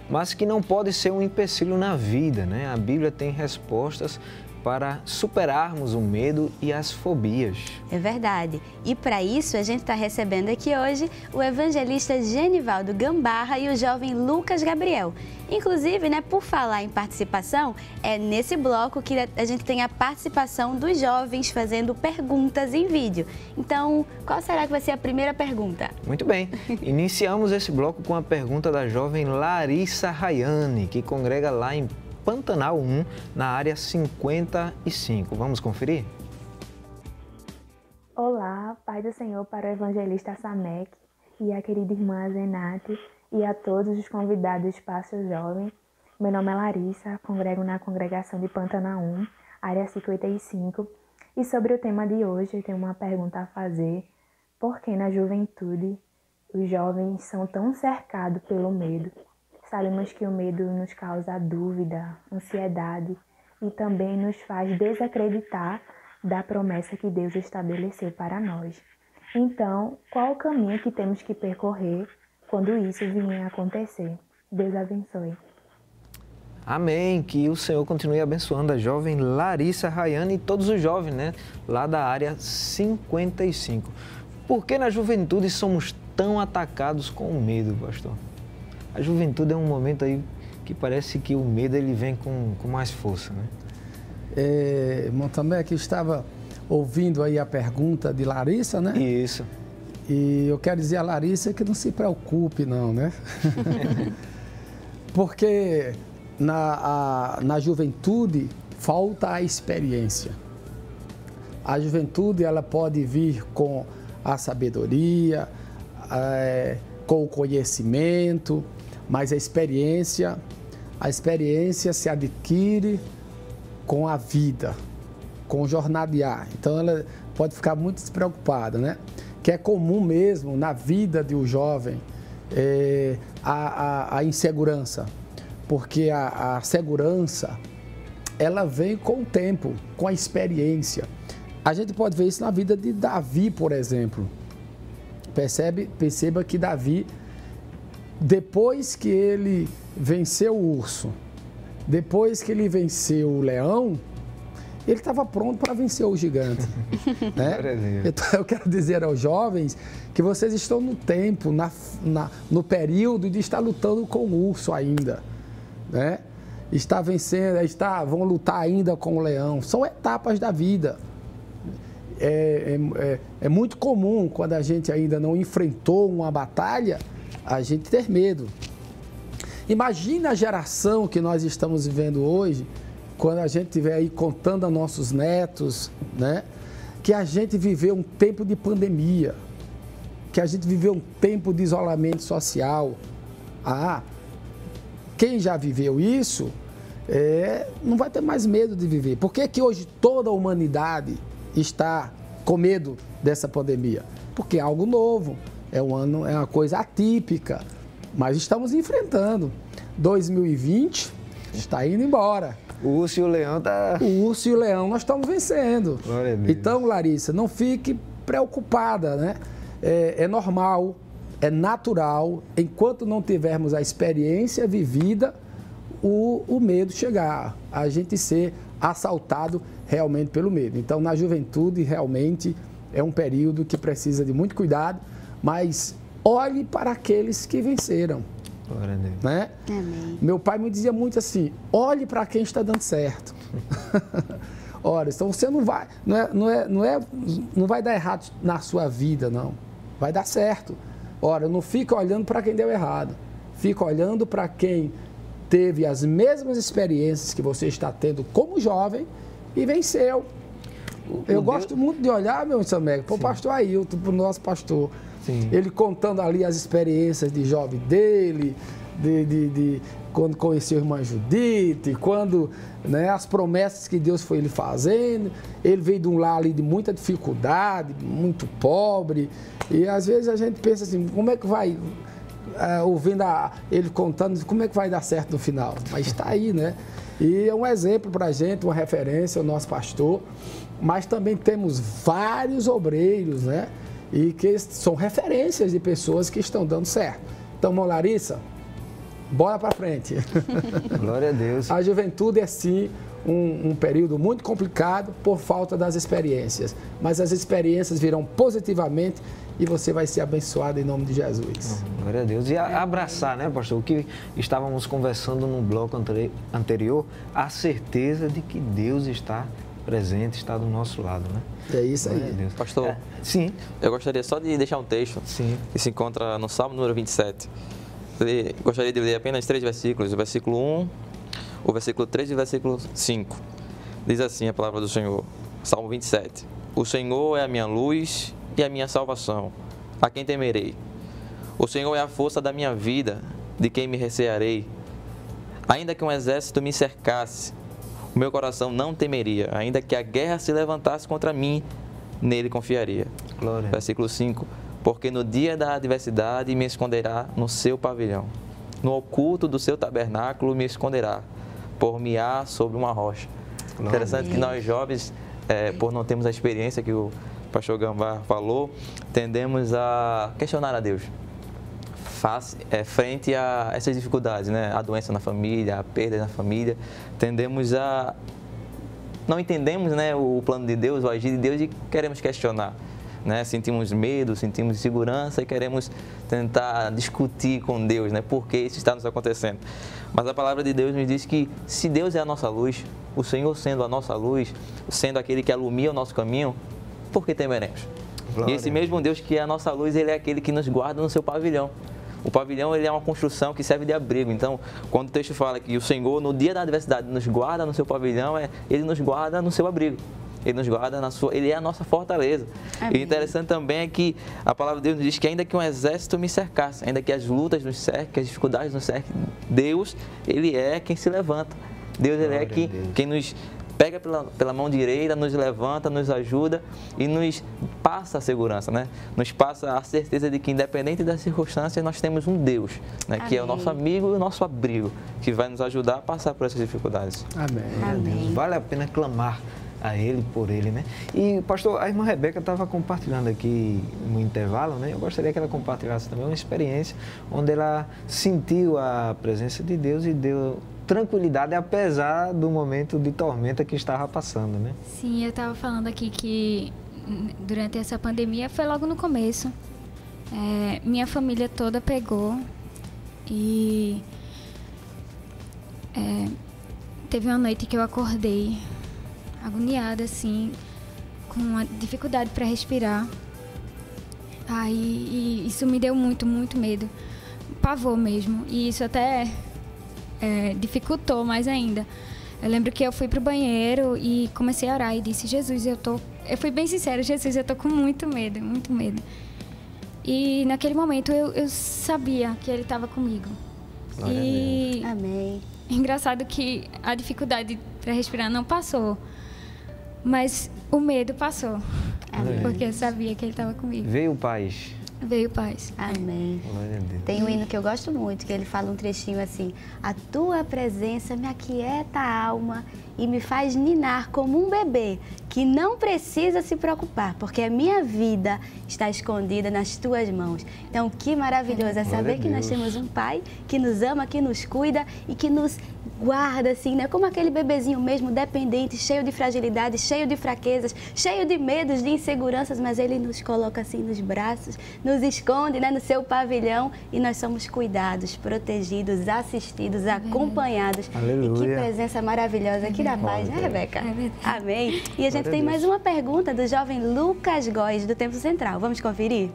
mas que não pode ser um empecilho na vida, né? A Bíblia tem respostas para superarmos o medo e as fobias. É verdade. E para isso a gente está recebendo aqui hoje o evangelista Genivaldo Gambarra e o jovem Lucas Gabriel. Inclusive, né, por falar em participação, é nesse bloco que a gente tem a participação dos jovens fazendo perguntas em vídeo. Então, qual será que vai ser a primeira pergunta? Muito bem. Iniciamos esse bloco com a pergunta da jovem Larissa Rayane, que congrega lá em Pantanal 1, na área 55. Vamos conferir? Olá, Pai do Senhor para o evangelista Samek e a querida irmã Zenate e a todos os convidados do Espaço Jovem. Meu nome é Larissa, congrego na congregação de Pantanal 1, área 55. E sobre o tema de hoje, eu tenho uma pergunta a fazer. Por que na juventude os jovens são tão cercados pelo medo? Sabemos que o medo nos causa dúvida, ansiedade e também nos faz desacreditar da promessa que Deus estabeleceu para nós. Então, qual o caminho que temos que percorrer quando isso vier a acontecer? Deus abençoe. Amém. Que o Senhor continue abençoando a jovem Larissa Rayane e todos os jovens, né, lá da área 55. Por que na juventude somos tão atacados com o medo, pastor? A juventude é um momento aí que parece que o medo ele vem com mais força, né? Irmão também aqui estava ouvindo aí a pergunta de Larissa, né? Isso. E eu quero dizer a Larissa que não se preocupe não, né? Porque na juventude falta a experiência. A juventude ela pode vir com a sabedoria, com o conhecimento, mas a experiência se adquire com a vida, com o jornadear. Então ela pode ficar muito despreocupada, né? Que é comum mesmo na vida de um jovem a insegurança, porque a segurança ela vem com o tempo, com a experiência. A gente pode ver isso na vida de Davi, por exemplo. Perceba que Davi, depois que ele venceu o urso, depois que ele venceu o leão, ele estava pronto para vencer o gigante. Né? Então, eu quero dizer aos jovens que vocês estão no tempo, no período de estar lutando com o urso ainda. Né? Está vencendo, vão lutar ainda com o leão. São etapas da vida. É muito comum, quando a gente ainda não enfrentou uma batalha, a gente ter medo. Imagina a geração que nós estamos vivendo hoje, quando a gente estiver aí contando a nossos netos, né? Que a gente viveu um tempo de pandemia, que a gente viveu um tempo de isolamento social. Quem já viveu isso, não vai ter mais medo de viver. Por que que hoje toda a humanidade está com medo dessa pandemia? Porque é algo novo, é uma coisa atípica, mas estamos enfrentando. 2020 está indo embora. O urso e o leão O urso e o leão nós estamos vencendo. Então, Larissa, não fique preocupada, né? É normal, é natural, enquanto não tivermos a experiência vivida, o medo chegar, a gente ser assaltado realmente pelo medo. Então, na juventude, realmente é um período que precisa de muito cuidado, mas olhe para aqueles que venceram. Né? Amém. Meu pai me dizia muito assim, olhe para quem está dando certo. Ora, então você não vai dar errado na sua vida, não. Vai dar certo. Ora, não fica olhando para quem deu errado. Fica olhando para quem teve as mesmas experiências que você está tendo como jovem e venceu. Eu gosto muito de olhar, meu Samek, para o pastor Ailton, para o nosso pastor. Sim. Ele contando ali as experiências de jovem dele, de quando conheceu a irmã Judite, quando, né, as promessas que Deus foi lhe fazendo. Ele veio de um lar ali de muita dificuldade, muito pobre. E às vezes a gente pensa assim, como é que vai, ouvindo ele contando, como é que vai dar certo no final? Mas está aí, né? E é um exemplo para a gente, uma referência, o nosso pastor. Mas também temos vários obreiros, né? E que são referências de pessoas que estão dando certo. Então, irmão Larissa, bora para frente. Glória a Deus. A juventude é sim um período muito complicado por falta das experiências. Mas as experiências virão positivamente e você vai ser abençoado em nome de Jesus. Glória a Deus. E abraçar, né, pastor, o que estávamos conversando no bloco anterior, a certeza de que Deus está presente, está do nosso lado, né? É isso aí. Pastor, sim. Eu gostaria só de deixar um texto que se encontra no Salmo número 27. Gostaria de ler apenas 3 versículos, o versículo 1, o versículo 3 e o versículo 5. Diz assim a palavra do Senhor, Salmo 27. O Senhor é a minha luz e a minha salvação, a quem temerei? O Senhor é a força da minha vida, de quem me recearei? Ainda que um exército me cercasse, o meu coração não temeria, ainda que a guerra se levantasse contra mim, nele confiaria. Glória. Versículo 5. Porque no dia da adversidade me esconderá no seu pavilhão, no oculto do seu tabernáculo me esconderá, por-me-á sobre uma rocha. Glória. Interessante que nós jovens, por não termos a experiência que o pastor Gambá falou, tendemos a questionar a Deus frente a essas dificuldades, né? A doença na família, a perda na família, não entendemos, né, o plano de Deus, o agir de Deus e queremos questionar, né? Sentimos medo, sentimos insegurança e queremos tentar discutir com Deus, né, por que isso está nos acontecendo. Mas a palavra de Deus nos diz que se Deus é a nossa luz, o Senhor sendo a nossa luz, sendo aquele que alumia o nosso caminho, por que temeremos? Glória. E esse mesmo Deus que é a nossa luz, Ele é aquele que nos guarda no seu pavilhão. O pavilhão, ele é uma construção que serve de abrigo. Então, quando o texto fala que o Senhor, no dia da adversidade, nos guarda no seu pavilhão, Ele nos guarda no seu abrigo. Ele nos guarda Ele é a nossa fortaleza. Amém. E interessante também é que a palavra de Deus nos diz que ainda que um exército me cercasse, ainda que as lutas nos cerquem, as dificuldades nos cerquem, Deus, Ele é quem se levanta. Deus, Ele é quem nos pega pela mão direita, nos levanta, nos ajuda e nos passa a segurança, né? Nos passa a certeza de que, independente das circunstâncias, nós temos um Deus, né? Que é o nosso amigo e o nosso abrigo, que vai nos ajudar a passar por essas dificuldades. Amém. Vale a pena clamar a Ele, por Ele, né? E, pastor, a irmã Rebeca estava compartilhando aqui no intervalo, né? Eu gostaria que ela compartilhasse também uma experiência onde ela sentiu a presença de Deus e deu tranquilidade, apesar do momento de tormenta que estava passando, né? Sim, eu estava falando aqui que durante essa pandemia foi logo no começo. Minha família toda pegou e teve uma noite que eu acordei agoniada, assim, com uma dificuldade para respirar. Aí isso me deu muito, muito medo, pavor mesmo. E isso até dificultou mais ainda. Eu lembro que eu fui pro banheiro e comecei a orar e disse: Jesus, eu fui bem sincera, Jesus, eu tô com muito medo, muito medo. E naquele momento eu sabia que Ele estava comigo. E Amém. Engraçado que a dificuldade para respirar não passou, mas o medo passou. Amém. Porque eu sabia que Ele estava comigo. Veio paz. Veio paz. Amém. Glória a Deus. Tem um hino que eu gosto muito, que ele fala um trechinho assim: a tua presença me aquieta a alma e me faz ninar como um bebê que não precisa se preocupar, porque a minha vida está escondida nas tuas mãos. Então, que maravilhoso é saber que nós temos um Pai que nos ama, que nos cuida e que nos guarda, assim, né? Como aquele bebezinho mesmo, dependente, cheio de fragilidade, cheio de fraquezas, cheio de medos, de inseguranças, mas Ele nos coloca assim nos braços, nos esconde, né, no seu pavilhão, e nós somos cuidados, protegidos, assistidos, acompanhados. Aleluia. E que presença maravilhosa aqui da paz, né, Rebeca? Amém. E a gente tem mais uma pergunta do jovem Lucas Góes, do Templo Central. Vamos conferir?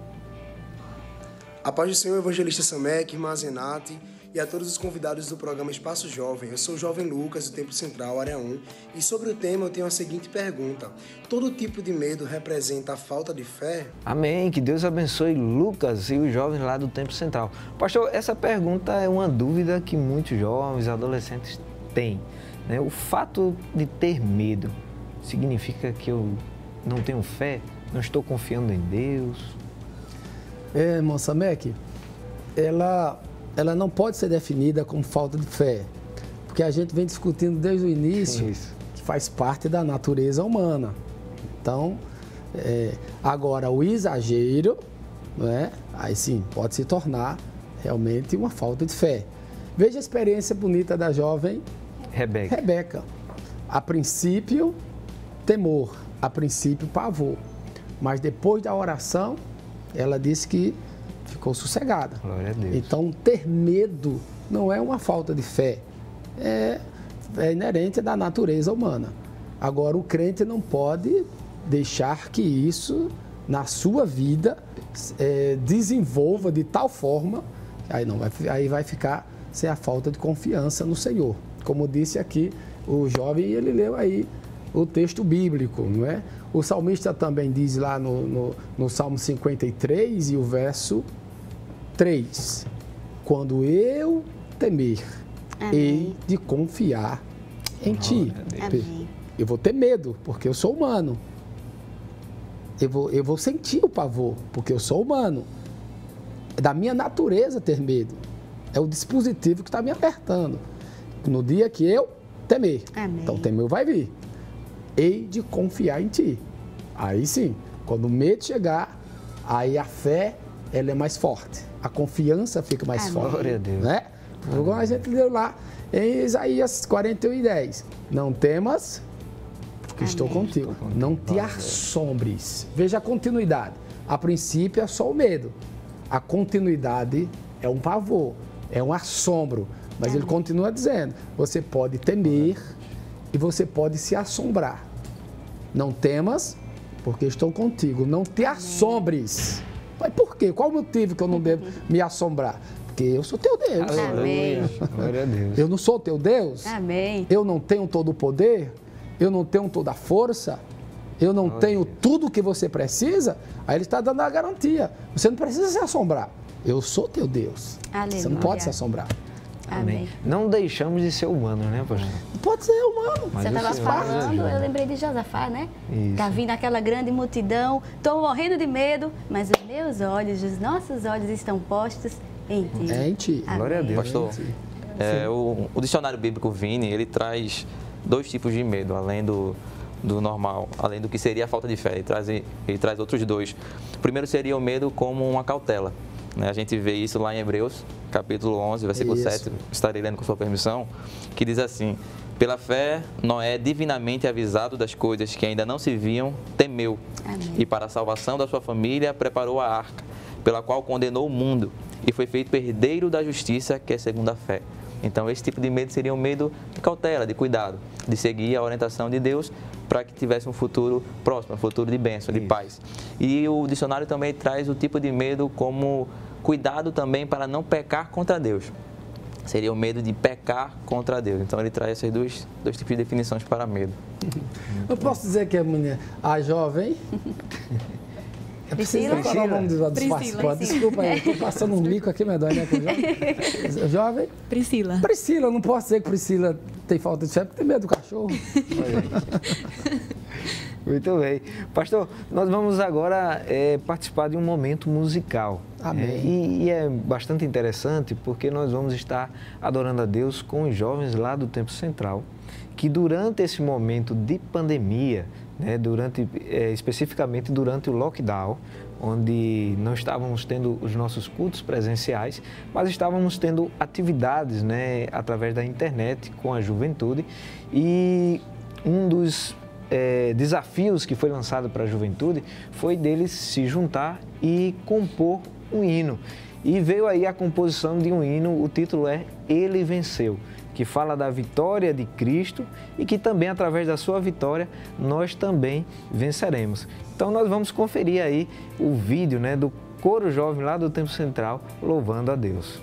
A paz do Senhor, evangelista Samek, irmã Zenate e a todos os convidados do programa Espaço Jovem. Eu sou o jovem Lucas, do Templo Central, área 1, e sobre o tema eu tenho a seguinte pergunta: todo tipo de medo representa a falta de fé? Amém, que Deus abençoe Lucas e os jovens lá do Templo Central. Pastor, essa pergunta é uma dúvida que muitos jovens, adolescentes têm, né? O fato de ter medo significa que eu não tenho fé, não estou confiando em Deus? Irmão Samek, ela não pode ser definida como falta de fé, porque a gente vem discutindo desde o início que faz parte da natureza humana. Então, agora o exagero, né, aí sim, pode se tornar realmente uma falta de fé. Veja a experiência bonita da jovem Rebeca. A princípio, temor, a princípio, pavor, mas depois da oração, ela disse que ficou sossegada. Glória a Deus. Então, ter medo não é uma falta de fé, é inerente da natureza humana. Agora, o crente não pode deixar que isso, na sua vida, desenvolva de tal forma, aí vai ficar sem a falta de confiança no Senhor. Como disse aqui o jovem, ele leu aí o texto bíblico, não é? O salmista também diz lá no Salmo 53 e o verso 3, quando eu temer, hei de confiar em ti. Amém. Eu vou ter medo, porque eu sou humano. Eu vou sentir o pavor, porque eu sou humano. É da minha natureza ter medo. É o dispositivo que está me apertando. No dia que eu temer. Amém. Então o temor vai vir. Hei de confiar em ti. Aí sim, quando o medo chegar, aí a fé, ela é mais forte. A confiança fica mais forte. Glória a Deus. Né? Como a gente leu lá em Isaías 41:10. Não temas, porque estou contigo. Não te assombres. Veja a continuidade. A princípio é só o medo. A continuidade é um pavor, é um assombro. Mas ele continua dizendo, você pode temer e você pode se assombrar. Não temas, porque estou contigo. Não te assombres. Mas por quê? Qual o motivo que eu não devo me assombrar? Porque eu sou teu Deus. Amém. Glória a Deus. Eu não sou teu Deus? Amém. Eu não tenho todo o poder? Eu não tenho toda a força? eu não tenho tudo o que você precisa, aí ele está dando a garantia. Você não precisa se assombrar. Eu sou teu Deus. Aleluia. Você não pode se assombrar. Amém. Não deixamos de ser humanos, né, pastor? Pode ser humano. Você estava falando, eu lembrei de Josafá, né? Está vindo aquela grande multidão, estou morrendo de medo, mas os meus olhos, os nossos olhos estão postos em ti. É em ti. Glória a Deus. Pastor, o dicionário bíblico Vini, ele traz 2 tipos de medo, além do normal, além do que seria a falta de fé. Ele traz outros 2. O primeiro seria o medo como uma cautela. A gente vê isso lá em Hebreus, capítulo 11, versículo 7, estarei lendo com sua permissão, que diz assim: pela fé, Noé, divinamente avisado das coisas que ainda não se viam, temeu. Amém. E para a salvação da sua família, preparou a arca, pela qual condenou o mundo, e foi feito herdeiro da justiça, que é segundo a fé. Então, esse tipo de medo seria um medo de cautela, de cuidado, de seguir a orientação de Deus para que tivesse um futuro próximo, um futuro de bênção, de paz. E o dicionário também traz o tipo de medo como cuidado também para não pecar contra Deus. Seria o medo de pecar contra Deus. Então, ele traz esses dois tipos de definições para medo. Eu posso dizer que a jovem... Eu preciso falar o nome dos participantes. Desculpa aí, estou passando um mico aqui medonho, né, com o jovem. Jovem? Priscila. Priscila, eu não posso dizer que Priscila tem falta de fé porque tem medo do cachorro. Muito bem. Pastor, nós vamos agora participar de um momento musical. Amém. E é bastante interessante porque nós vamos estar adorando a Deus com os jovens lá do Templo Central, que durante esse momento de pandemia, né, especificamente durante o lockdown, onde não estávamos tendo os nossos cultos presenciais, mas estávamos tendo atividades, né, através da internet com a juventude. E um dos desafios que foi lançado para a juventude foi deles se juntar e compor um hino. E veio aí a composição de um hino, o título é Ele Venceu, que fala da vitória de Cristo e que também, através da sua vitória, nós também venceremos. Então, nós vamos conferir aí o vídeo, né, do coro jovem lá do Templo Central, louvando a Deus.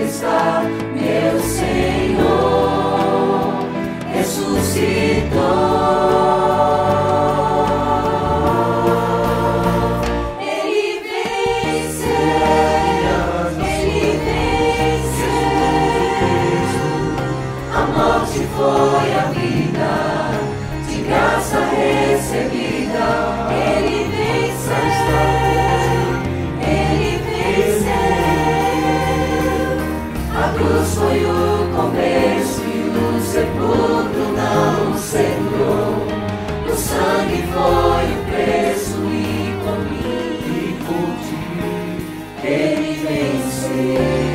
está, meu Senhor ressuscitou. Foi a vida, de graça recebida, Ele venceu, Ele venceu. A cruz foi o começo e o sepulcro não o segurou. O sangue foi o preço e por mim e por ti, Ele venceu.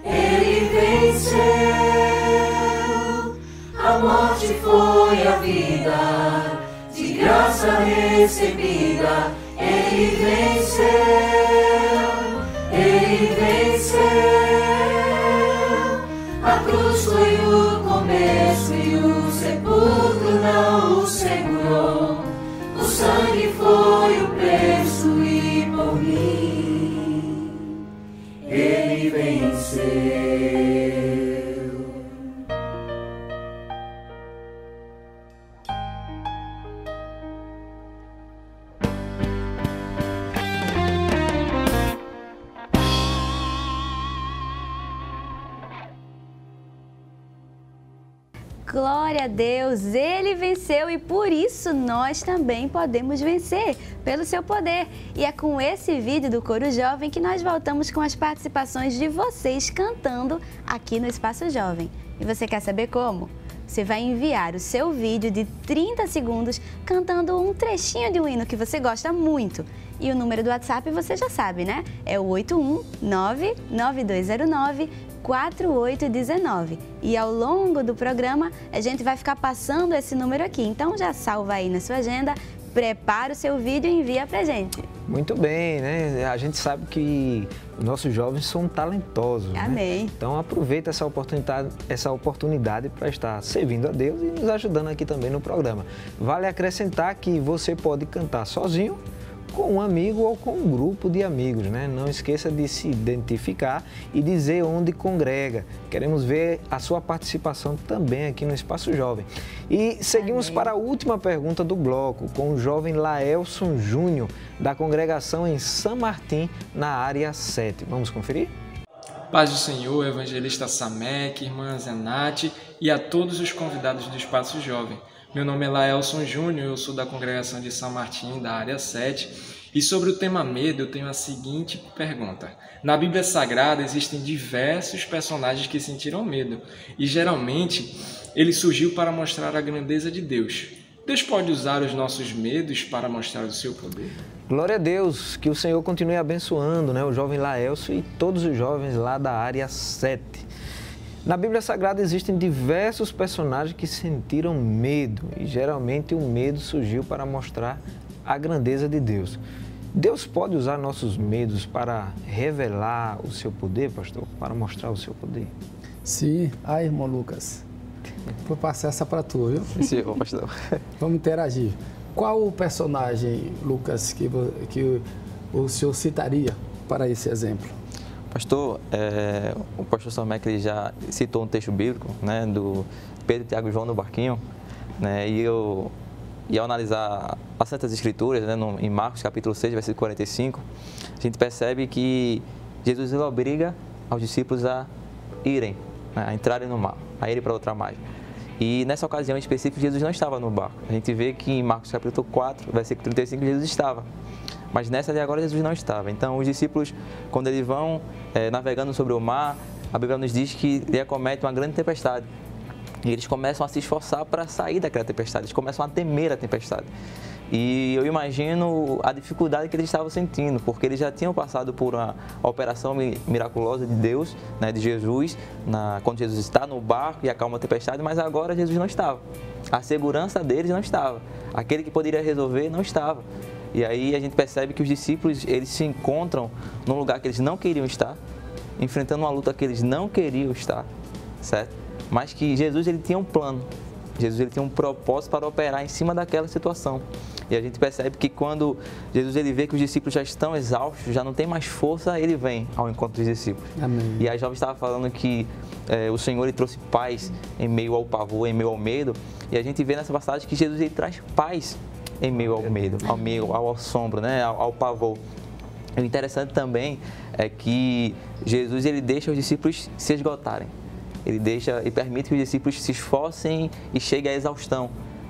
Ele venceu, a morte foi a vida, de graça recebida, Ele venceu, a cruz foi o começo e o sepulcro não o segurou, o sangue foi o preço e por mim Ele venceu. Glória a Deus, Ele venceu e por isso nós também podemos vencer, pelo seu poder. E é com esse vídeo do Coro Jovem que nós voltamos com as participações de vocês cantando aqui no Espaço Jovem. E você quer saber como? Você vai enviar o seu vídeo de 30 segundos cantando um trechinho de um hino que você gosta muito. E o número do WhatsApp você já sabe, né? É o 819-9209-4819. E ao longo do programa a gente vai ficar passando esse número aqui. Então já salva aí na sua agenda, prepara o seu vídeo e envia pra gente. Muito bem, né? A gente sabe que nossos jovens são talentosos. Amém. Né? Então aproveita essa oportunidade para estar servindo a Deus e nos ajudando aqui também no programa. Vale acrescentar que você pode cantar sozinho, com um amigo ou com um grupo de amigos, né? Não esqueça de se identificar e dizer onde congrega. Queremos ver a sua participação também aqui no Espaço Jovem. E seguimos para a última pergunta do bloco, com o jovem Laelson Júnior, da congregação em São Martim, na área 7. Vamos conferir? Paz do Senhor, evangelista Samek, irmã Zenate e a todos os convidados do Espaço Jovem. Meu nome é Laelson Júnior, eu sou da congregação de São Martim, da área 7. E sobre o tema medo, eu tenho a seguinte pergunta. Na Bíblia Sagrada existem diversos personagens que sentiram medo. E geralmente, ele surgiu para mostrar a grandeza de Deus. Deus pode usar os nossos medos para mostrar o seu poder? Glória a Deus, que o Senhor continue abençoando, né, o jovem Laelson e todos os jovens lá da área 7. Na Bíblia Sagrada existem diversos personagens que sentiram medo e geralmente o medo surgiu para mostrar a grandeza de Deus. Deus pode usar nossos medos para revelar o seu poder, pastor? Para mostrar o seu poder? Sim. Irmão Lucas, vou passar essa para tu, viu? Sim, pastor. Vamos interagir. Qual o personagem, Lucas, que o senhor citaria para esse exemplo? Pastor, o pastor Samek ele já citou um texto bíblico, né, do Pedro, Tiago e João no barquinho, né, e ao analisar as Santas Escrituras, né, em Marcos capítulo 6, versículo 45, a gente percebe que Jesus ele obriga aos discípulos a irem, né, a entrarem no mar, a irem para outra margem. E nessa ocasião em específico, Jesus não estava no barco. A gente vê que em Marcos capítulo 4, versículo 35, Jesus estava. Mas nessa de agora Jesus não estava. Então os discípulos, quando eles vão navegando sobre o mar, a Bíblia nos diz que ele acomete uma grande tempestade. E eles começam a se esforçar para sair daquela tempestade, eles começam a temer a tempestade. E eu imagino a dificuldade que eles estavam sentindo, porque eles já tinham passado por uma operação miraculosa de Deus, né, de Jesus, quando Jesus está no barco e acalma a tempestade, mas agora Jesus não estava. A segurança deles não estava. Aquele que poderia resolver não estava. E aí a gente percebe que os discípulos, eles se encontram num lugar que eles não queriam estar, enfrentando uma luta que eles não queriam estar, certo? Mas que Jesus ele tinha um plano, Jesus ele tinha um propósito para operar em cima daquela situação. E a gente percebe que quando Jesus ele vê que os discípulos já estão exaustos, já não tem mais força, ele vem ao encontro dos discípulos. Amém. E a jovem estava falando que o Senhor ele trouxe paz em meio ao pavor, em meio ao medo. E a gente vê nessa passagem que Jesus ele traz paz em meio ao medo, ao assombro, né? ao pavor. E o interessante também é que Jesus ele deixa os discípulos se esgotarem. Ele deixa e permite que os discípulos se esforcem e cheguem à exaustão,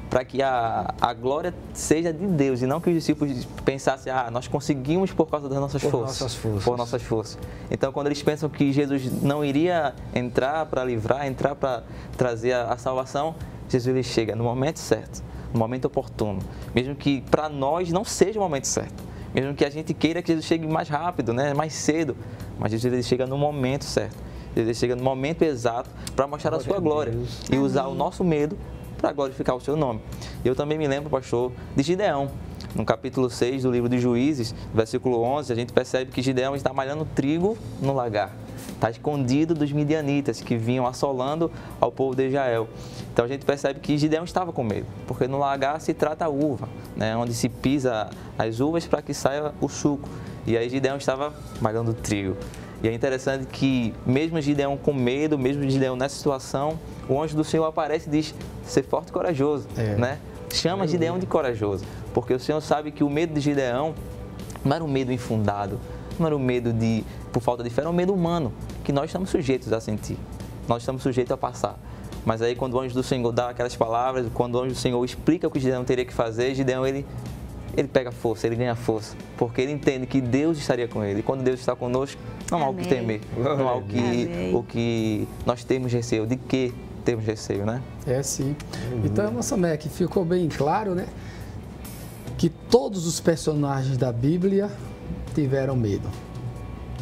para que a glória seja de Deus e não que os discípulos pensassem, nós conseguimos por causa das nossas forças. Por nossas forças. Então, quando eles pensam que Jesus não iria entrar para livrar, entrar para trazer a salvação, Jesus ele chega no momento certo, no momento oportuno. Mesmo que para nós não seja o momento certo. Mesmo que a gente queira que Jesus chegue mais rápido, né, mais cedo, mas Jesus ele chega no momento certo. Ele chega no momento exato para mostrar a sua glória e usar o nosso medo para glorificar o seu nome. Eu também me lembro, pastor, de Gideão. No capítulo 6 do livro de Juízes, versículo 11, a gente percebe que Gideão está malhando trigo no lagar. Está escondido dos midianitas que vinham assolando ao povo de Israel. Então a gente percebe que Gideão estava com medo, porque no lagar se trata a uva, né, onde se pisa as uvas para que saia o suco. E aí Gideão estava malhando trigo. E é interessante que mesmo Gideão com medo, mesmo Gideão nessa situação, o anjo do Senhor aparece e diz, ser forte e corajoso, né? Chama Gideão de corajoso, porque o Senhor sabe que o medo de Gideão não era um medo infundado, não era um medo por falta de fé, era um medo humano, que nós estamos sujeitos a sentir, nós estamos sujeitos a passar. Mas aí quando o anjo do Senhor dá aquelas palavras, quando o anjo do Senhor explica o que Gideão teria que fazer, Gideão ele pega força, ele ganha força, porque ele entende que Deus estaria com ele. E quando Deus está conosco, não há o que temer, não há o que nós temos receio, de que temos receio, né? É sim. Então, nossa Mac, ficou bem claro, né? Que todos os personagens da Bíblia tiveram medo.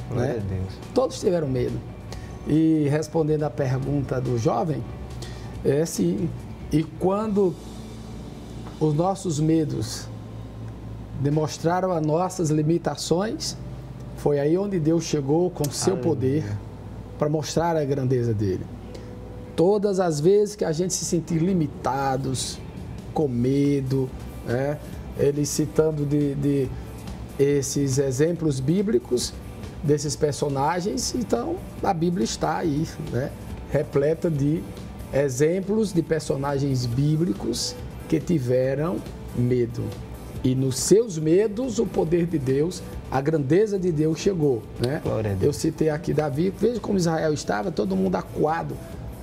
Glória Né? a Deus. Todos tiveram medo. E respondendo à pergunta do jovem, é sim. E quando os nossos medos demonstraram as nossas limitações, foi aí onde Deus chegou com seu poder para mostrar a grandeza dele. Todas as vezes que a gente se sentir limitados, com medo, né? Ele citando de esses exemplos bíblicos, desses personagens, então a Bíblia está aí, né? Repleta de exemplos de personagens bíblicos que tiveram medo. E nos seus medos, o poder de Deus, a grandeza de Deus chegou, né? Eu citei aqui Davi, veja como Israel estava, todo mundo acuado.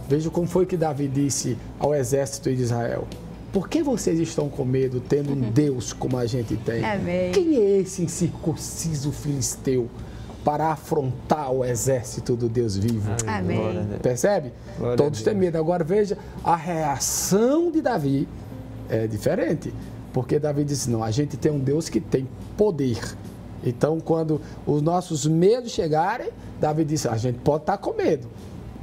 Veja como foi que Davi disse ao exército de Israel. Por que vocês estão com medo, tendo um Deus como a gente tem? Amém. Quem é esse incircunciso filisteu para afrontar o exército do Deus vivo? Amém. Percebe? Glória Todos têm medo. Agora veja, a reação de Davi é diferente. Porque Davi disse, não, a gente tem um Deus que tem poder. Então, quando os nossos medos chegarem, Davi disse, a gente pode estar com medo,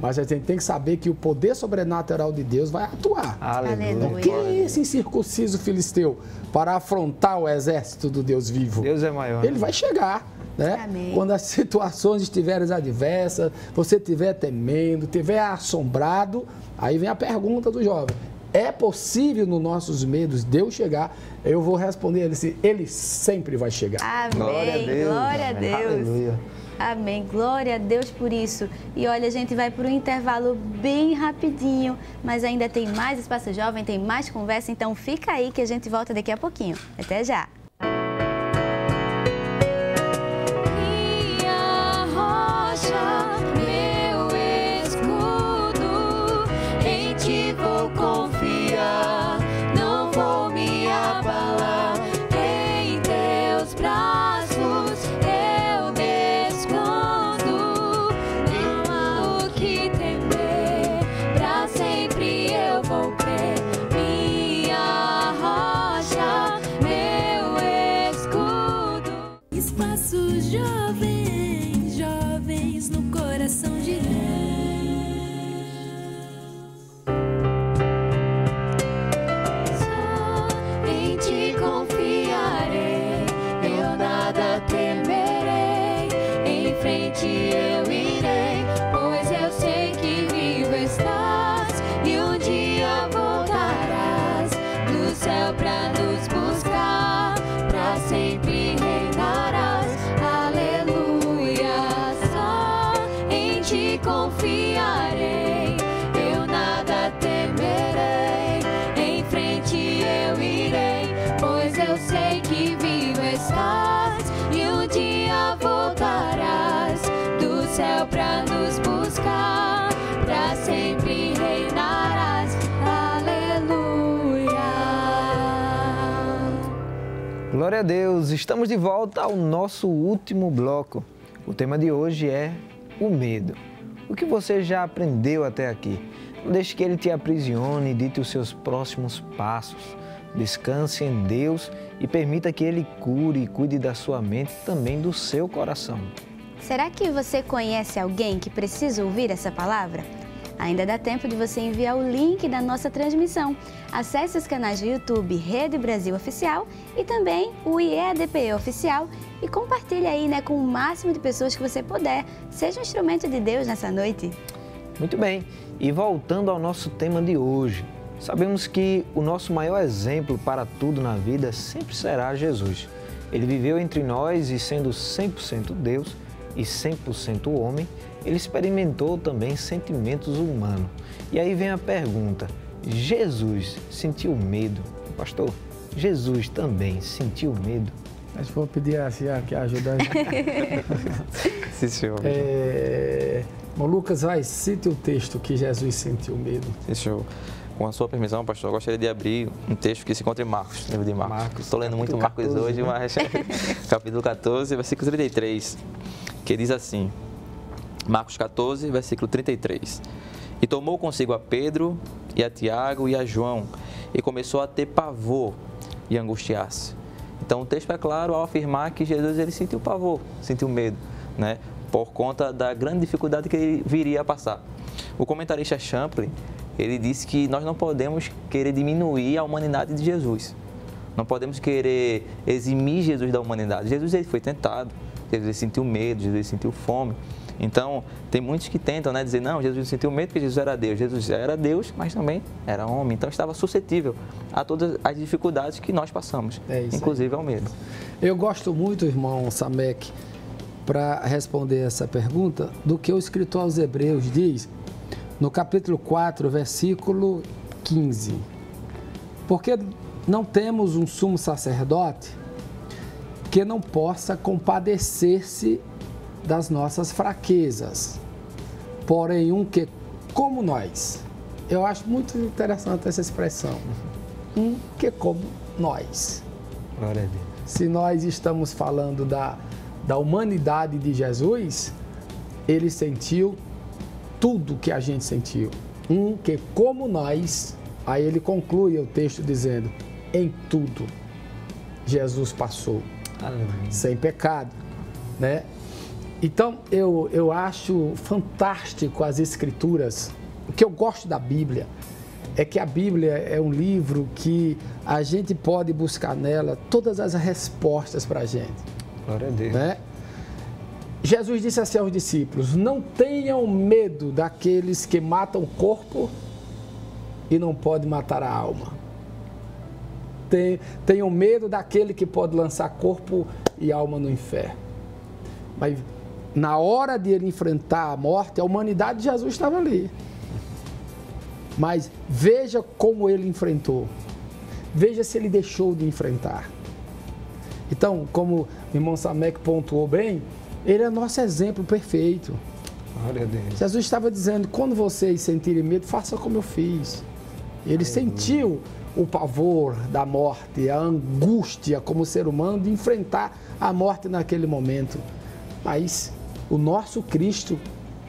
mas a gente tem que saber que o poder sobrenatural de Deus vai atuar. Aleluia. Então, quem é esse incircunciso filisteu para afrontar o exército do Deus vivo? Deus é maior. Ele vai chegar, né? Amém. Quando as situações estiverem adversas, você estiver temendo, estiver assombrado, aí vem a pergunta do jovem. É possível nos nossos medos Deus chegar? Eu vou responder ele sempre vai chegar. Amém. Glória a Deus. Glória a Deus. Aleluia. Amém. Glória a Deus por isso. E olha, a gente vai para um intervalo bem rapidinho, mas ainda tem mais Espaço Jovem, tem mais conversa, então fica aí que a gente volta daqui a pouquinho. Até já. Minha rocha, meu escudo, em ti vou confiar, não vou me abalar. Em teus braços eu descanso, não há o que temer, pra sempre eu vou crer. Minha rocha, meu ti confiarei, eu nada temerei, em frente eu irei, pois eu sei que vivo estás e um dia voltarás do céu pra nos buscar, pra sempre reinarás. Aleluia. Glória a Deus, estamos de volta ao nosso último bloco. O tema de hoje é o medo. O que você já aprendeu até aqui? Não deixe que ele te aprisione e dite os seus próximos passos. Descanse em Deus e permita que Ele cure e cuide da sua mente e também do seu coração. Será que você conhece alguém que precisa ouvir essa palavra? Ainda dá tempo de você enviar o link da nossa transmissão. Acesse os canais do YouTube Rede Brasil Oficial e também o IEDPE Oficial e compartilhe aí, com o máximo de pessoas que você puder. Seja um instrumento de Deus nessa noite. Muito bem, e voltando ao nosso tema de hoje, sabemos que o nosso maior exemplo para tudo na vida sempre será Jesus. Ele viveu entre nós e sendo 100% Deus e 100% homem, ele experimentou também sentimentos humanos. E aí vem a pergunta, Jesus sentiu medo? Pastor, Jesus também sentiu medo? Mas vou pedir assim, que ajuda. Sim, senhor. Lucas, cite o texto que Jesus sentiu medo. Sim, senhor. Com a sua permissão, pastor, eu gostaria de abrir um texto que se encontra em Marcos, livro de Marcos. Estou lendo muito Marcos 14, hoje, mas capítulo 14, versículo 33, que diz assim, Marcos 14, versículo 33. E tomou consigo a Pedro e a Tiago e a João e começou a ter pavor e angustiar-se. Então o texto é claro ao afirmar que Jesus ele sentiu pavor, sentiu medo, por conta da grande dificuldade que ele viria a passar. O comentarista Champlin, ele disse que nós não podemos querer diminuir a humanidade de Jesus. Não podemos querer eximir Jesus da humanidade. Jesus ele foi tentado, Jesus ele sentiu medo, Jesus ele sentiu fome. Então, tem muitos que tentam dizer, não, Jesus sentiu medo porque Jesus era Deus. Jesus era Deus, mas também era homem. Então, estava suscetível a todas as dificuldades que nós passamos, inclusive ao medo. Eu gosto muito, irmão Samek, para responder essa pergunta, do que o escritor aos Hebreus diz, no capítulo 4, versículo 15. Porque não temos um sumo sacerdote que não possa compadecer-se das nossas fraquezas, porém um que, como nós, eu acho muito interessante essa expressão, um que como nós. Glória a Deus. Se nós estamos falando da humanidade de Jesus, ele sentiu tudo que a gente sentiu, um que como nós, aí ele conclui o texto dizendo, em tudo Jesus passou, sem pecado, Então, eu acho fantástico as Escrituras. O que eu gosto da Bíblia é que a Bíblia é um livro que a gente pode buscar nela todas as respostas para a gente. Glória a Deus. Jesus disse assim aos discípulos, não tenham medo daqueles que matam o corpo e não podem matar a alma. Tenham medo daquele que pode lançar corpo e alma no inferno. Mas na hora de ele enfrentar a morte, a humanidade de Jesus estava ali. Mas veja como ele enfrentou. Veja se ele deixou de enfrentar. Então, como o irmão Samek pontuou bem, ele é nosso exemplo perfeito. Glória a Deus. Jesus estava dizendo, quando vocês sentirem medo, façam como eu fiz. Ele sentiu o pavor da morte, a angústia como ser humano de enfrentar a morte naquele momento. Mas o nosso Cristo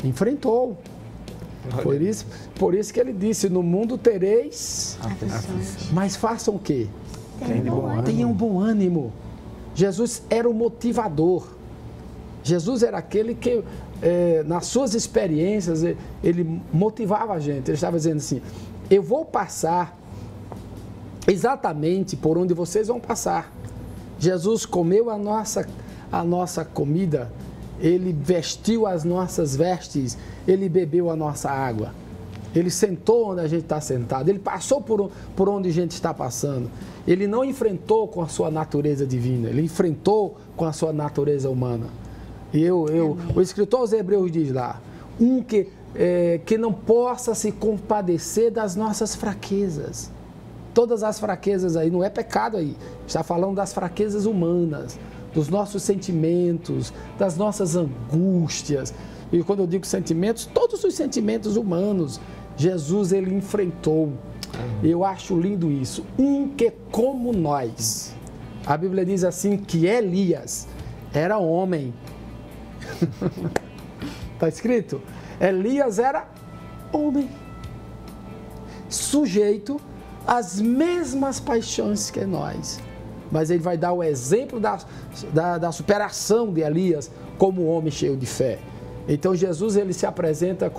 enfrentou. Por isso que ele disse, no mundo tereis aflições. Mas façam o quê? Tenham bom ânimo. Jesus era o motivador. Jesus era aquele que, nas suas experiências, ele motivava a gente. Ele estava dizendo assim, eu vou passar exatamente por onde vocês vão passar. Jesus comeu a nossa comida, ele vestiu as nossas vestes, ele bebeu a nossa água. Ele sentou onde a gente está sentado, ele passou por onde a gente está passando. Ele não enfrentou com a sua natureza divina, ele enfrentou com a sua natureza humana. O escritor aos Hebreus diz lá, um que não possa se compadecer das nossas fraquezas. Todas as fraquezas aí, não é pecado aí, está falando das fraquezas humanas, dos nossos sentimentos, das nossas angústias. E quando eu digo sentimentos, todos os sentimentos humanos, Jesus, ele enfrentou. Eu acho lindo isso. Um que como nós. A Bíblia diz assim que Elias era homem. Está escrito? Elias era homem, sujeito às mesmas paixões que nós. Mas ele vai dar o exemplo da superação de Elias como homem cheio de fé. Então Jesus, ele se apresenta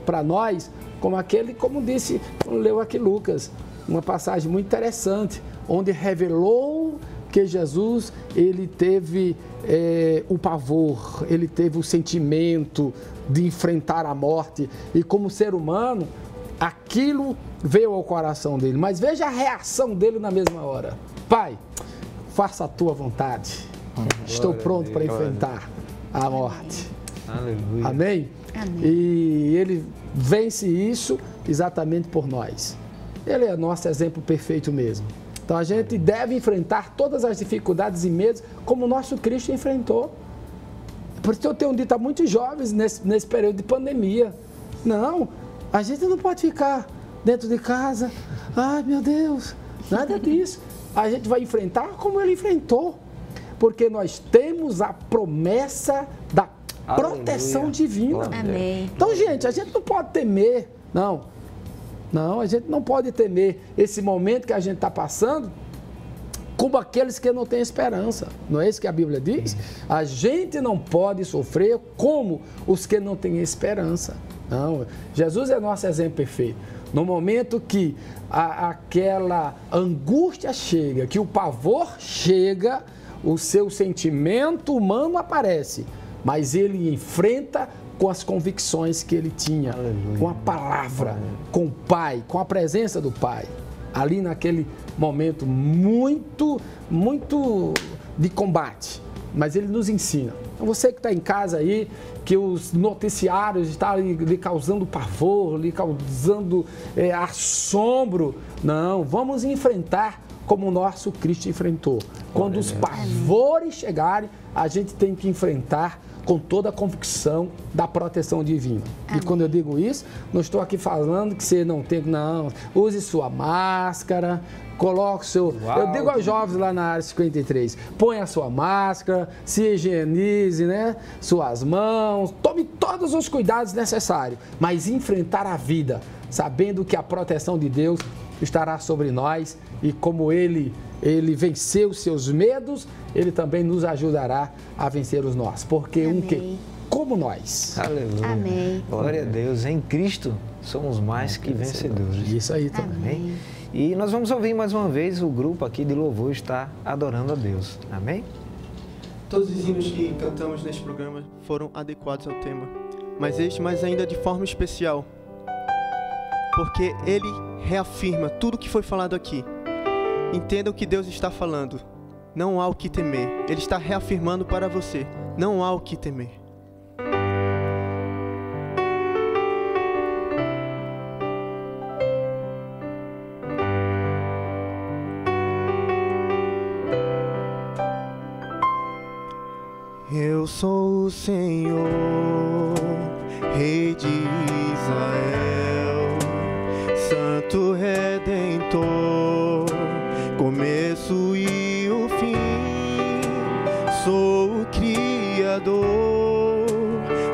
para nós como aquele, como disse, leu aqui Lucas, uma passagem muito interessante, onde revelou que Jesus, ele teve o pavor, ele teve o sentimento de enfrentar a morte, e como ser humano, aquilo veio ao coração dele. Mas veja a reação dele na mesma hora: Pai, faça a tua vontade, estou pronto para enfrentar a morte. Aleluia. Amém? Amém. E ele vence isso exatamente por nós. Ele é nosso exemplo perfeito mesmo. Então a gente deve enfrentar todas as dificuldades e medos como o nosso Cristo enfrentou. Por isso eu tenho dito a muitos jovens nesse período de pandemia: não, a gente não pode ficar dentro de casa. Ai, meu Deus, nada disso. A gente vai enfrentar como ele enfrentou, porque nós temos a promessa da proteção divina. Amém. Então, gente, a gente não pode temer, não, a gente não pode temer esse momento que a gente está passando como aqueles que não têm esperança. Não é isso que a Bíblia diz? A gente não pode sofrer como os que não têm esperança. Não, Jesus é nosso exemplo perfeito. No momento que aquela angústia chega, que o pavor chega, o seu sentimento humano aparece, mas ele enfrenta com as convicções que ele tinha, com a palavra, com o Pai, com a presença do Pai. Ali naquele momento muito de combate, mas ele nos ensina. Então, você que está em casa aí, que os noticiários estão lhe causando pavor, lhe causando assombro, não, vamos enfrentar como o nosso Cristo enfrentou. Quando os pavores chegarem, a gente tem que enfrentar com toda a convicção da proteção divina. Amém. E quando eu digo isso, não estou aqui falando que você não tem, não. Use sua máscara, coloque o seu... Uau. Eu digo aos jovens lá na área 53, põe a sua máscara, se higienize, né? Suas mãos, tome todos os cuidados necessários, mas enfrentar a vida, sabendo que a proteção de Deus estará sobre nós, e como ele venceu os seus medos, ele também nos ajudará a vencer os nossos. Porque Amém. Um que, como nós. Aleluia. Amém. Glória a Deus. Em Cristo somos mais que vencedores. Isso aí também. Amém. E nós vamos ouvir mais uma vez o grupo aqui de louvor está adorando a Deus. Amém? Todos os hinos que cantamos neste programa foram adequados ao tema, mas este mais ainda de forma especial, porque ele reafirma tudo o que foi falado aqui. Entenda o que Deus está falando. Não há o que temer. Ele está reafirmando para você. Não há o que temer. Eu sou o Senhor, Rei de Israel, Santo Redentor, começo e o fim. Sou o Criador,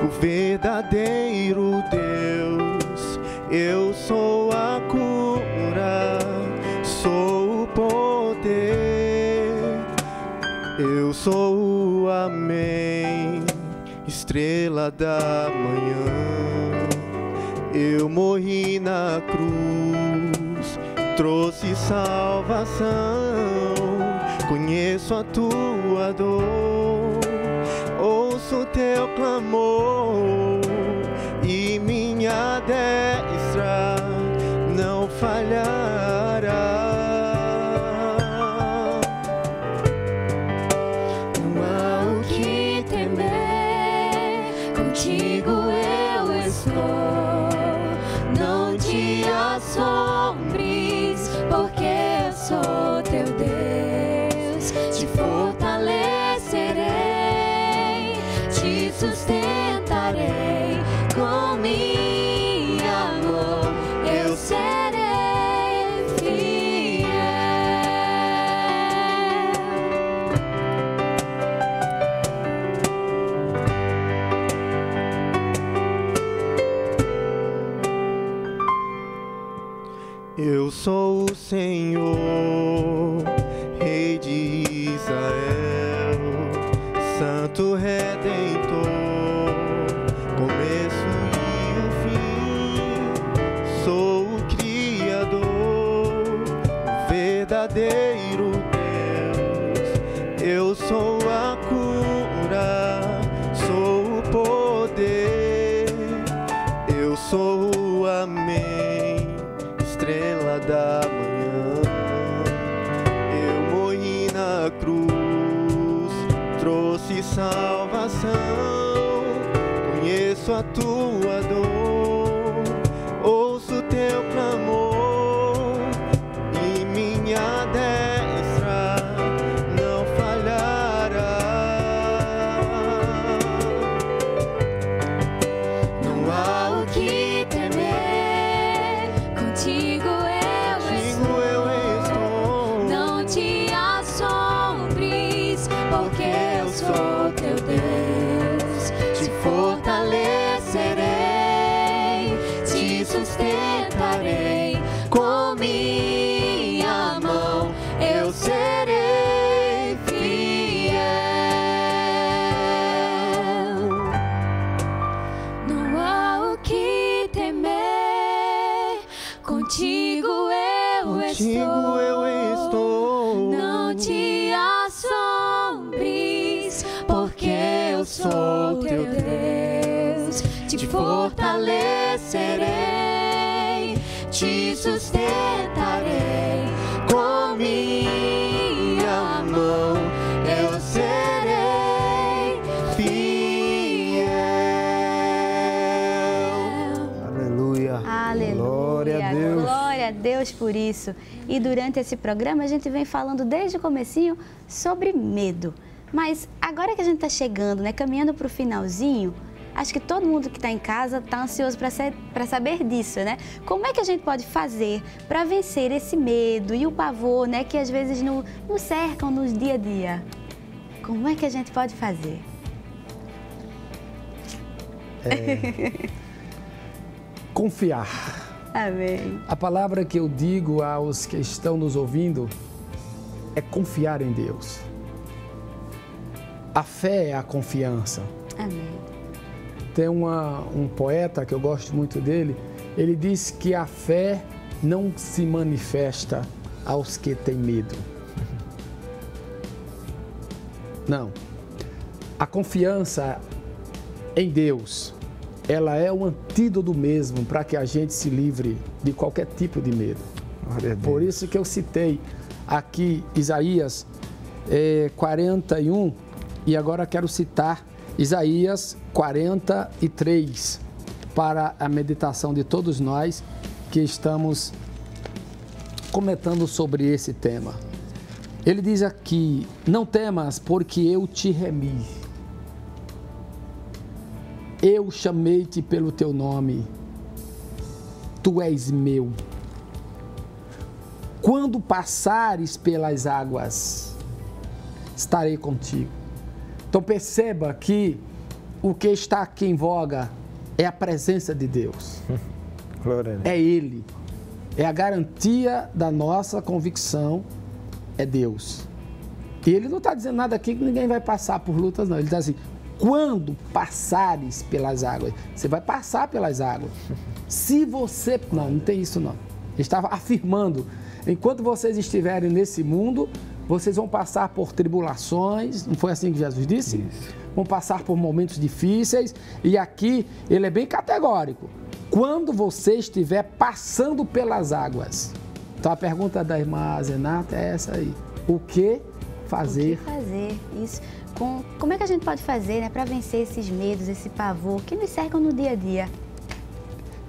o verdadeiro Deus. Eu sou a cura, sou o poder. Eu sou o Amém, estrela da manhã. Eu morri na cruz, trouxe salvação. Conheço a tua dor, ouço teu clamor, e minha destra não falhará. Não há o que temer, contigo eu estou. Eu sou o Senhor, Rei de Israel, Santo Redentor, começo e o fim. Sou o Criador, o verdadeiro Deus. Eu sou a cura, sou o poder. Eu sou a estrela da manhã. Eu morri na cruz, trouxe salvação. Conheço a tua dor, ouço teu clamor, e minha destra não falhará. Não há o que temer, contigo eu estou. Não te assombres, porque eu sou teu Deus. Te fortalecerei, te sustentarei com minha mão. Eu serei fiel. Não há o que temer, contigo eu estou. Não te assombres, porque eu sou teu Deus. Te fortalecerei, te sustentarei com minha mão. Eu serei fiel. Aleluia. Aleluia. Glória a Deus. Glória a Deus por isso. E durante esse programa a gente vem falando desde o comecinho sobre medo. Mas agora que a gente está chegando, né, caminhando para o finalzinho, acho que todo mundo que está em casa está ansioso para saber disso, né? Como é que a gente pode fazer para vencer esse medo e o pavor, né, que às vezes nos cercam no dia a dia? Como é que a gente pode fazer? Confiar. Amém. A palavra que eu digo aos que estão nos ouvindo é confiar em Deus. A fé é a confiança. Amém. Tem um poeta que eu gosto muito dele, ele diz que a fé não se manifesta aos que têm medo. Não. A confiança em Deus, ela é o antídoto mesmo para que a gente se livre de qualquer tipo de medo. Por isso que eu citei aqui Isaías 41 e agora quero citar Isaías 43 para a meditação de todos nós que estamos comentando sobre esse tema. Ele diz aqui: não temas, porque eu te remi. Eu chamei-te pelo teu nome. Tu és meu. Quando passares pelas águas, estarei contigo. Então perceba que o que está aqui em voga é a presença de Deus. É Ele. É a garantia da nossa convicção, é Deus. E Ele não está dizendo nada aqui que ninguém vai passar por lutas, não. Ele está assim: quando passares pelas águas, você vai passar pelas águas. Se você... Não tem isso não. Ele estava afirmando: enquanto vocês estiverem nesse mundo, vocês vão passar por tribulações, não foi assim que Jesus disse? Isso. Vão passar por momentos difíceis, e aqui ele é bem categórico: quando você estiver passando pelas águas. Então a pergunta da irmã Zenata é essa aí: o que fazer? O que fazer, isso. Como é que a gente pode fazer, né, para vencer esses medos, esse pavor que nos cercam no dia a dia?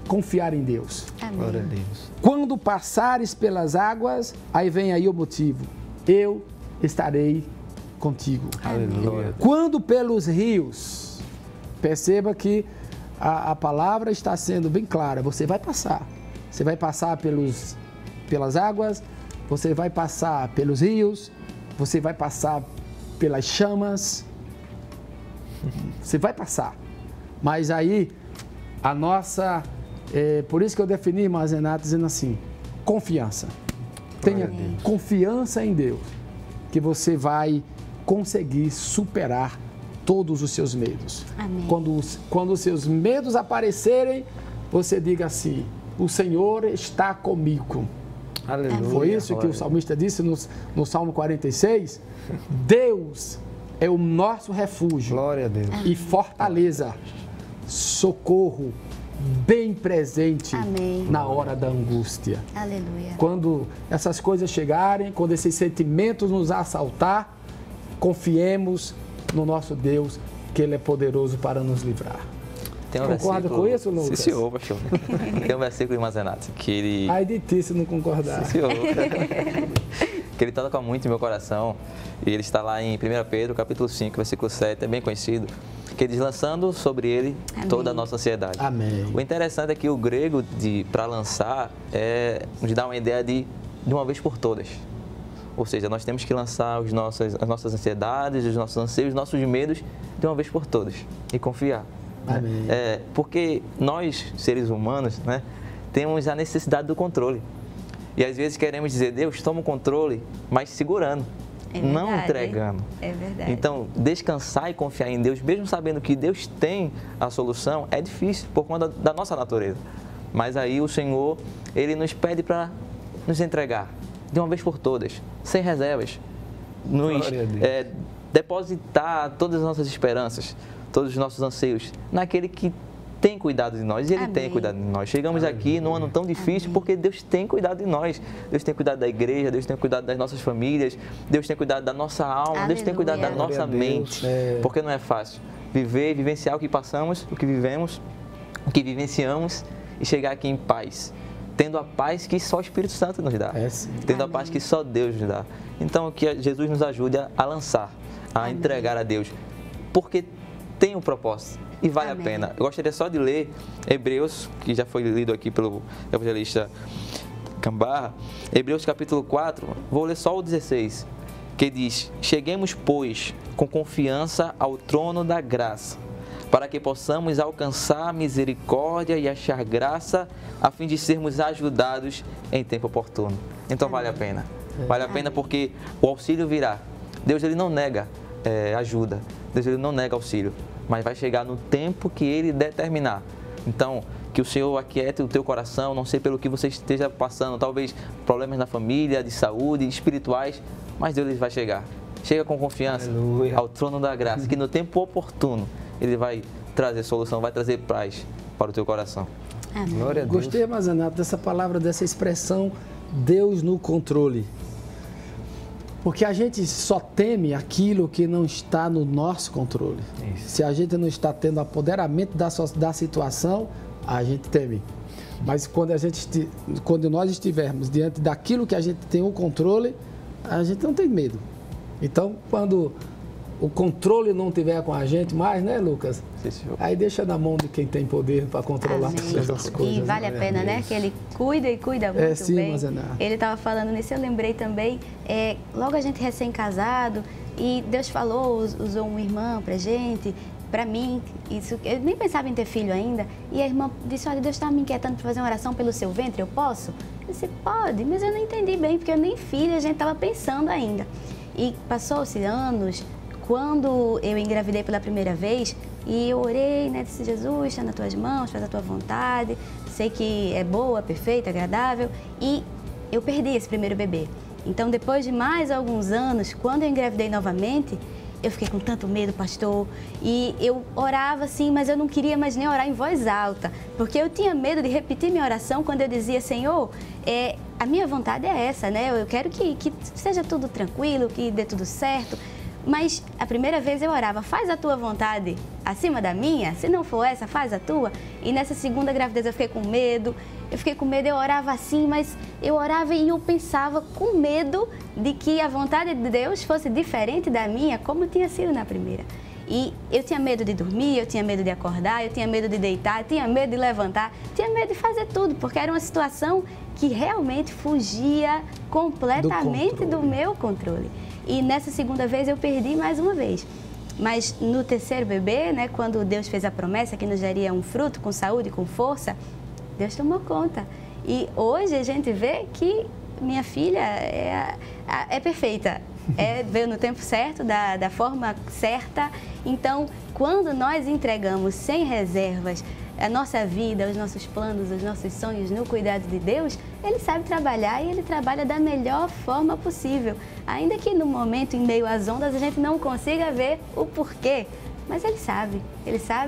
Confiar em Deus. Amém. Glória a Deus. Quando passares pelas águas, aí vem aí o motivo: eu estarei contigo. Aleluia. Quando pelos rios, perceba que a palavra está sendo bem clara: você vai passar. Você vai passar pelas águas, você vai passar pelos rios, você vai passar pelas chamas, você vai passar. Mas aí, a nossa... por isso que eu defini, irmã Zenata, dizendo assim: confiança. Tenha confiança em Deus, que você vai conseguir superar todos os seus medos. Amém. Quando os seus medos aparecerem, você diga assim: o Senhor está comigo. Aleluia. Foi isso que o salmista disse no Salmo 46? Deus é o nosso refúgio. Glória a Deus. E fortaleza, socorro bem presente na hora da angústia. Aleluia. Quando essas coisas chegarem, quando esses sentimentos nos assaltar, confiemos no nosso Deus, que Ele é poderoso para nos livrar. Concorda com isso, Lucas? Sim, senhor, pastor. Tem um versículo em Mazenato que ele... Ai de ti se não concordar. Sim, senhor. Que ele toca muito em meu coração. E ele está lá em 1 Pedro, capítulo 5, versículo 7, é bem conhecido. Que diz: lançando sobre ele toda a nossa ansiedade. Amém. O interessante é que o grego para lançar nos dá uma ideia de uma vez por todas. Ou seja, nós temos que lançar as nossas ansiedades, os nossos anseios, os nossos medos de uma vez por todas e confiar. Amém. Porque nós, seres humanos, né, temos a necessidade do controle. E às vezes queremos dizer: Deus, toma o controle, mas segurando, não entregando. É verdade. Então, descansar e confiar em Deus, mesmo sabendo que Deus tem a solução, é difícil por conta da nossa natureza. Mas aí o Senhor, Ele nos pede para nos entregar de uma vez por todas, sem reservas, nos depositar todas as nossas esperanças, todos os nossos anseios naquele que tem cuidado de nós, e Ele tem cuidado de nós. Chegamos aqui num ano tão difícil porque Deus tem cuidado de nós. Deus tem cuidado da igreja, Deus tem cuidado das nossas famílias, Deus tem cuidado da nossa alma, Deus tem cuidado da nossa mente, porque não é fácil vivenciar o que passamos, o que vivemos, o que vivenciamos e chegar aqui em paz, tendo a paz que só o Espírito Santo nos dá, tendo a paz que só Deus nos dá. Então, que Jesus nos ajude a lançar, a entregar a Deus, porque tem um propósito e vale a pena. Eu gostaria só de ler Hebreus, que já foi lido aqui pelo evangelista Gambarra, Hebreus capítulo 4, vou ler só o 16, que diz: cheguemos, pois, com confiança ao trono da graça, para que possamos alcançar misericórdia e achar graça, a fim de sermos ajudados em tempo oportuno. Então vale a pena. Vale a pena porque o auxílio virá. Deus, Ele não nega ajuda. Deus, Ele não nega auxílio, mas vai chegar no tempo que Ele determinar. Então, que o Senhor aquiete o teu coração, não sei pelo que você esteja passando, talvez problemas na família, de saúde, espirituais, mas Deus, Ele vai chegar. Chega com confiança ao trono da graça, que no tempo oportuno Ele vai trazer solução, vai trazer paz para o teu coração. Glória a Deus. Gostei, Mazenato, dessa palavra, dessa expressão, Deus no controle. Porque a gente só teme aquilo que não está no nosso controle. Isso. Se a gente não está tendo apoderamento da situação, a gente teme. Mas quando nós estivermos diante daquilo que a gente tem o controle, a gente não tem medo. Então, quando o controle não estiver com a gente mais, né, Lucas? Sim, senhor. Aí deixa na mão de quem tem poder para controlar todas as coisas. E vale a pena, né? Que Ele cuida e cuida muito bem. Mazenato. Ele estava falando nisso, eu lembrei também, logo a gente recém-casado, e Deus falou, usou uma irmã pra gente, pra mim, eu nem pensava em ter filho ainda, e a irmã disse: olha, Deus está me inquietando para fazer uma oração pelo seu ventre, eu posso? Eu disse: pode, mas eu não entendi bem, porque eu nem filho, a gente estava pensando ainda. E passou-se anos, quando eu engravidei pela primeira vez, e eu orei, né, disse: Jesus, está nas tuas mãos, faz a tua vontade, sei que é boa, perfeita, agradável, e eu perdi esse primeiro bebê. Então, depois de mais alguns anos, quando eu engravidei novamente, eu fiquei com tanto medo, pastor, e eu orava assim, mas eu não queria mais nem orar em voz alta, porque eu tinha medo de repetir minha oração quando eu dizia: Senhor, a minha vontade é essa, né? Eu quero que seja tudo tranquilo, que dê tudo certo. Mas a primeira vez eu orava: faz a tua vontade acima da minha, se não for essa, faz a tua. E nessa segunda gravidez eu fiquei com medo, eu orava assim, mas eu orava e eu pensava com medo de que a vontade de Deus fosse diferente da minha, como tinha sido na primeira. E eu tinha medo de dormir, eu tinha medo de acordar, eu tinha medo de deitar, eu tinha medo de levantar, tinha medo de fazer tudo, porque era uma situação que realmente fugia completamente do meu controle. E nessa segunda vez eu perdi mais uma vez. Mas no terceiro bebê, né, quando Deus fez a promessa que nos daria um fruto com saúde, com força, Deus tomou conta. E hoje a gente vê que minha filha é perfeita, veio no tempo certo, da forma certa. Então, quando nós entregamos sem reservas a nossa vida, os nossos planos, os nossos sonhos no cuidado de Deus, Ele sabe trabalhar e Ele trabalha da melhor forma possível. Ainda que no momento, em meio às ondas, a gente não consiga ver o porquê, mas Ele sabe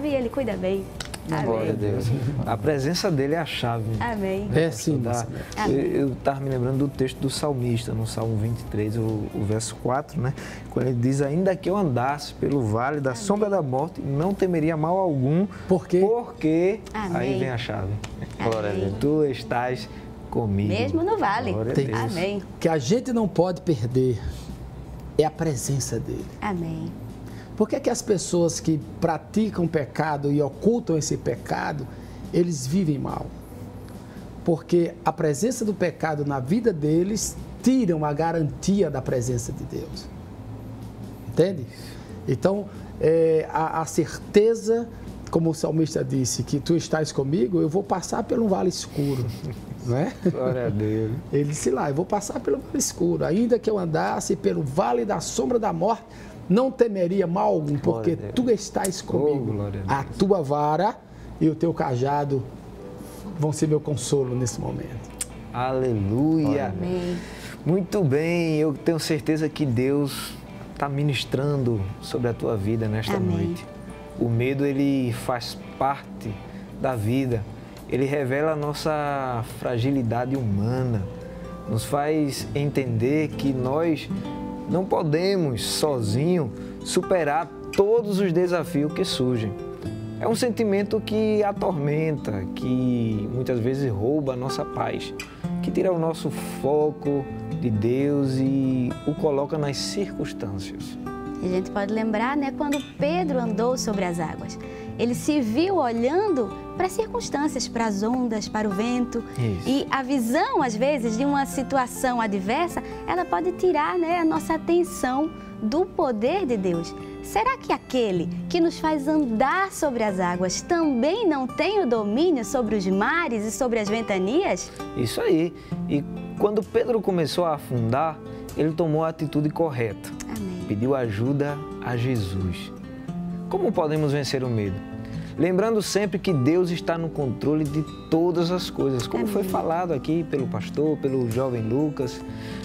e Ele cuida bem. Amém. Glória a Deus. A presença dele é a chave. Amém. É sim. Eu estava me lembrando do texto do salmista, no Salmo 23, o verso 4, né? Quando ele diz, ainda que eu andasse pelo vale da sombra da morte, não temeria mal algum. Por quê? Porque Amém. aí vem a chave. Glória a Deus. Tu estás comigo. Mesmo no vale. Amém. O que a gente não pode perder é a presença dele. Amém. Por que as pessoas que praticam pecado e ocultam esse pecado, eles vivem mal? Porque a presença do pecado na vida deles tiram a garantia da presença de Deus. Entende? Então, a certeza, como o salmista disse, que tu estás comigo, eu vou passar por um vale escuro. Não é? Glória a Deus. Ele disse lá, eu vou passar pelo vale escuro, ainda que eu andasse pelo vale da sombra da morte, não temeria mal algum, porque tu estás comigo. A tua vara e o teu cajado vão ser meu consolo nesse momento. Aleluia. Amém. Muito bem, eu tenho certeza que Deus está ministrando sobre a tua vida nesta noite. O medo, ele faz parte da vida. Ele revela a nossa fragilidade humana, nos faz entender que nós não podemos, sozinho, superar todos os desafios que surgem. É um sentimento que atormenta, que muitas vezes rouba a nossa paz, que tira o nosso foco de Deus e o coloca nas circunstâncias. A gente pode lembrar, né, quando Pedro andou sobre as águas. Ele se viu olhando para as circunstâncias, para as ondas, para o vento. Isso. E a visão, às vezes, de uma situação adversa, ela pode tirar, né, a nossa atenção do poder de Deus. Será que aquele que nos faz andar sobre as águas também não tem o domínio sobre os mares e sobre as ventanias? Isso aí. E quando Pedro começou a afundar, ele tomou a atitude correta. Amém. Pediu ajuda a Jesus. Como podemos vencer o medo? Lembrando sempre que Deus está no controle de todas as coisas. Como foi falado aqui pelo pastor, pelo jovem Lucas,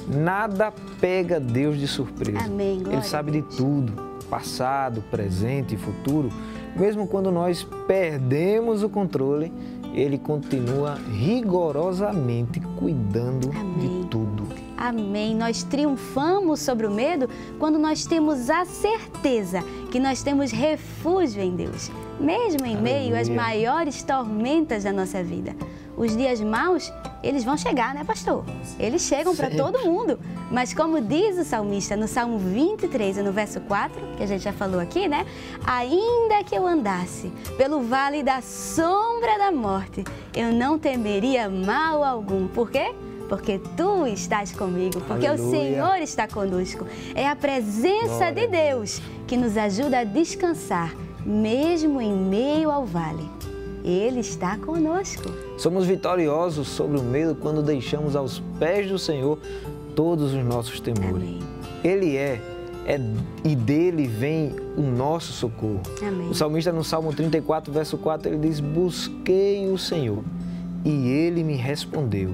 nada pega Deus de surpresa. Amém. Ele sabe de tudo, passado, presente e futuro. Mesmo quando nós perdemos o controle, Ele continua rigorosamente cuidando de tudo. Amém. Nós triunfamos sobre o medo quando nós temos a certeza que nós temos refúgio em Deus, mesmo em meio às maiores tormentas da nossa vida. Os dias maus, eles vão chegar, né, pastor? Eles chegam para todo mundo. Mas como diz o salmista no Salmo 23, no verso 4, que a gente já falou aqui, né? Ainda que eu andasse pelo vale da sombra da morte, eu não temeria mal algum. Por quê? Porque tu estás comigo, porque o Senhor está conosco. É a presença de Deus que nos ajuda a descansar, mesmo em meio ao vale. Ele está conosco. Somos vitoriosos sobre o medo quando deixamos aos pés do Senhor todos os nossos temores. Amém. Ele e dele vem o nosso socorro. Amém. O salmista no Salmo 34, verso 4, ele diz, busquei o Senhor e Ele me respondeu,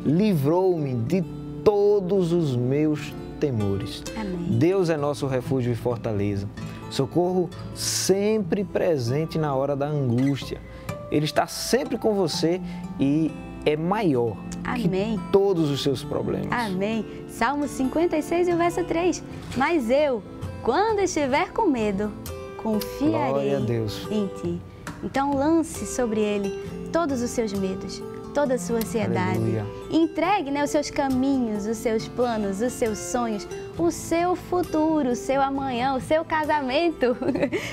livrou-me de todos os meus temores. Amém. Deus é nosso refúgio e fortaleza, socorro sempre presente na hora da angústia. Ele está sempre com você e é maior Amém. que todos os seus problemas. Amém. Salmo 56 e o verso 3. Mas eu, quando estiver com medo, confiarei em ti. Então lance sobre ele todos os seus medos, toda a sua ansiedade. Aleluia. Entregue, né, os seus caminhos, os seus planos, os seus sonhos, o seu futuro, o seu amanhã, o seu casamento,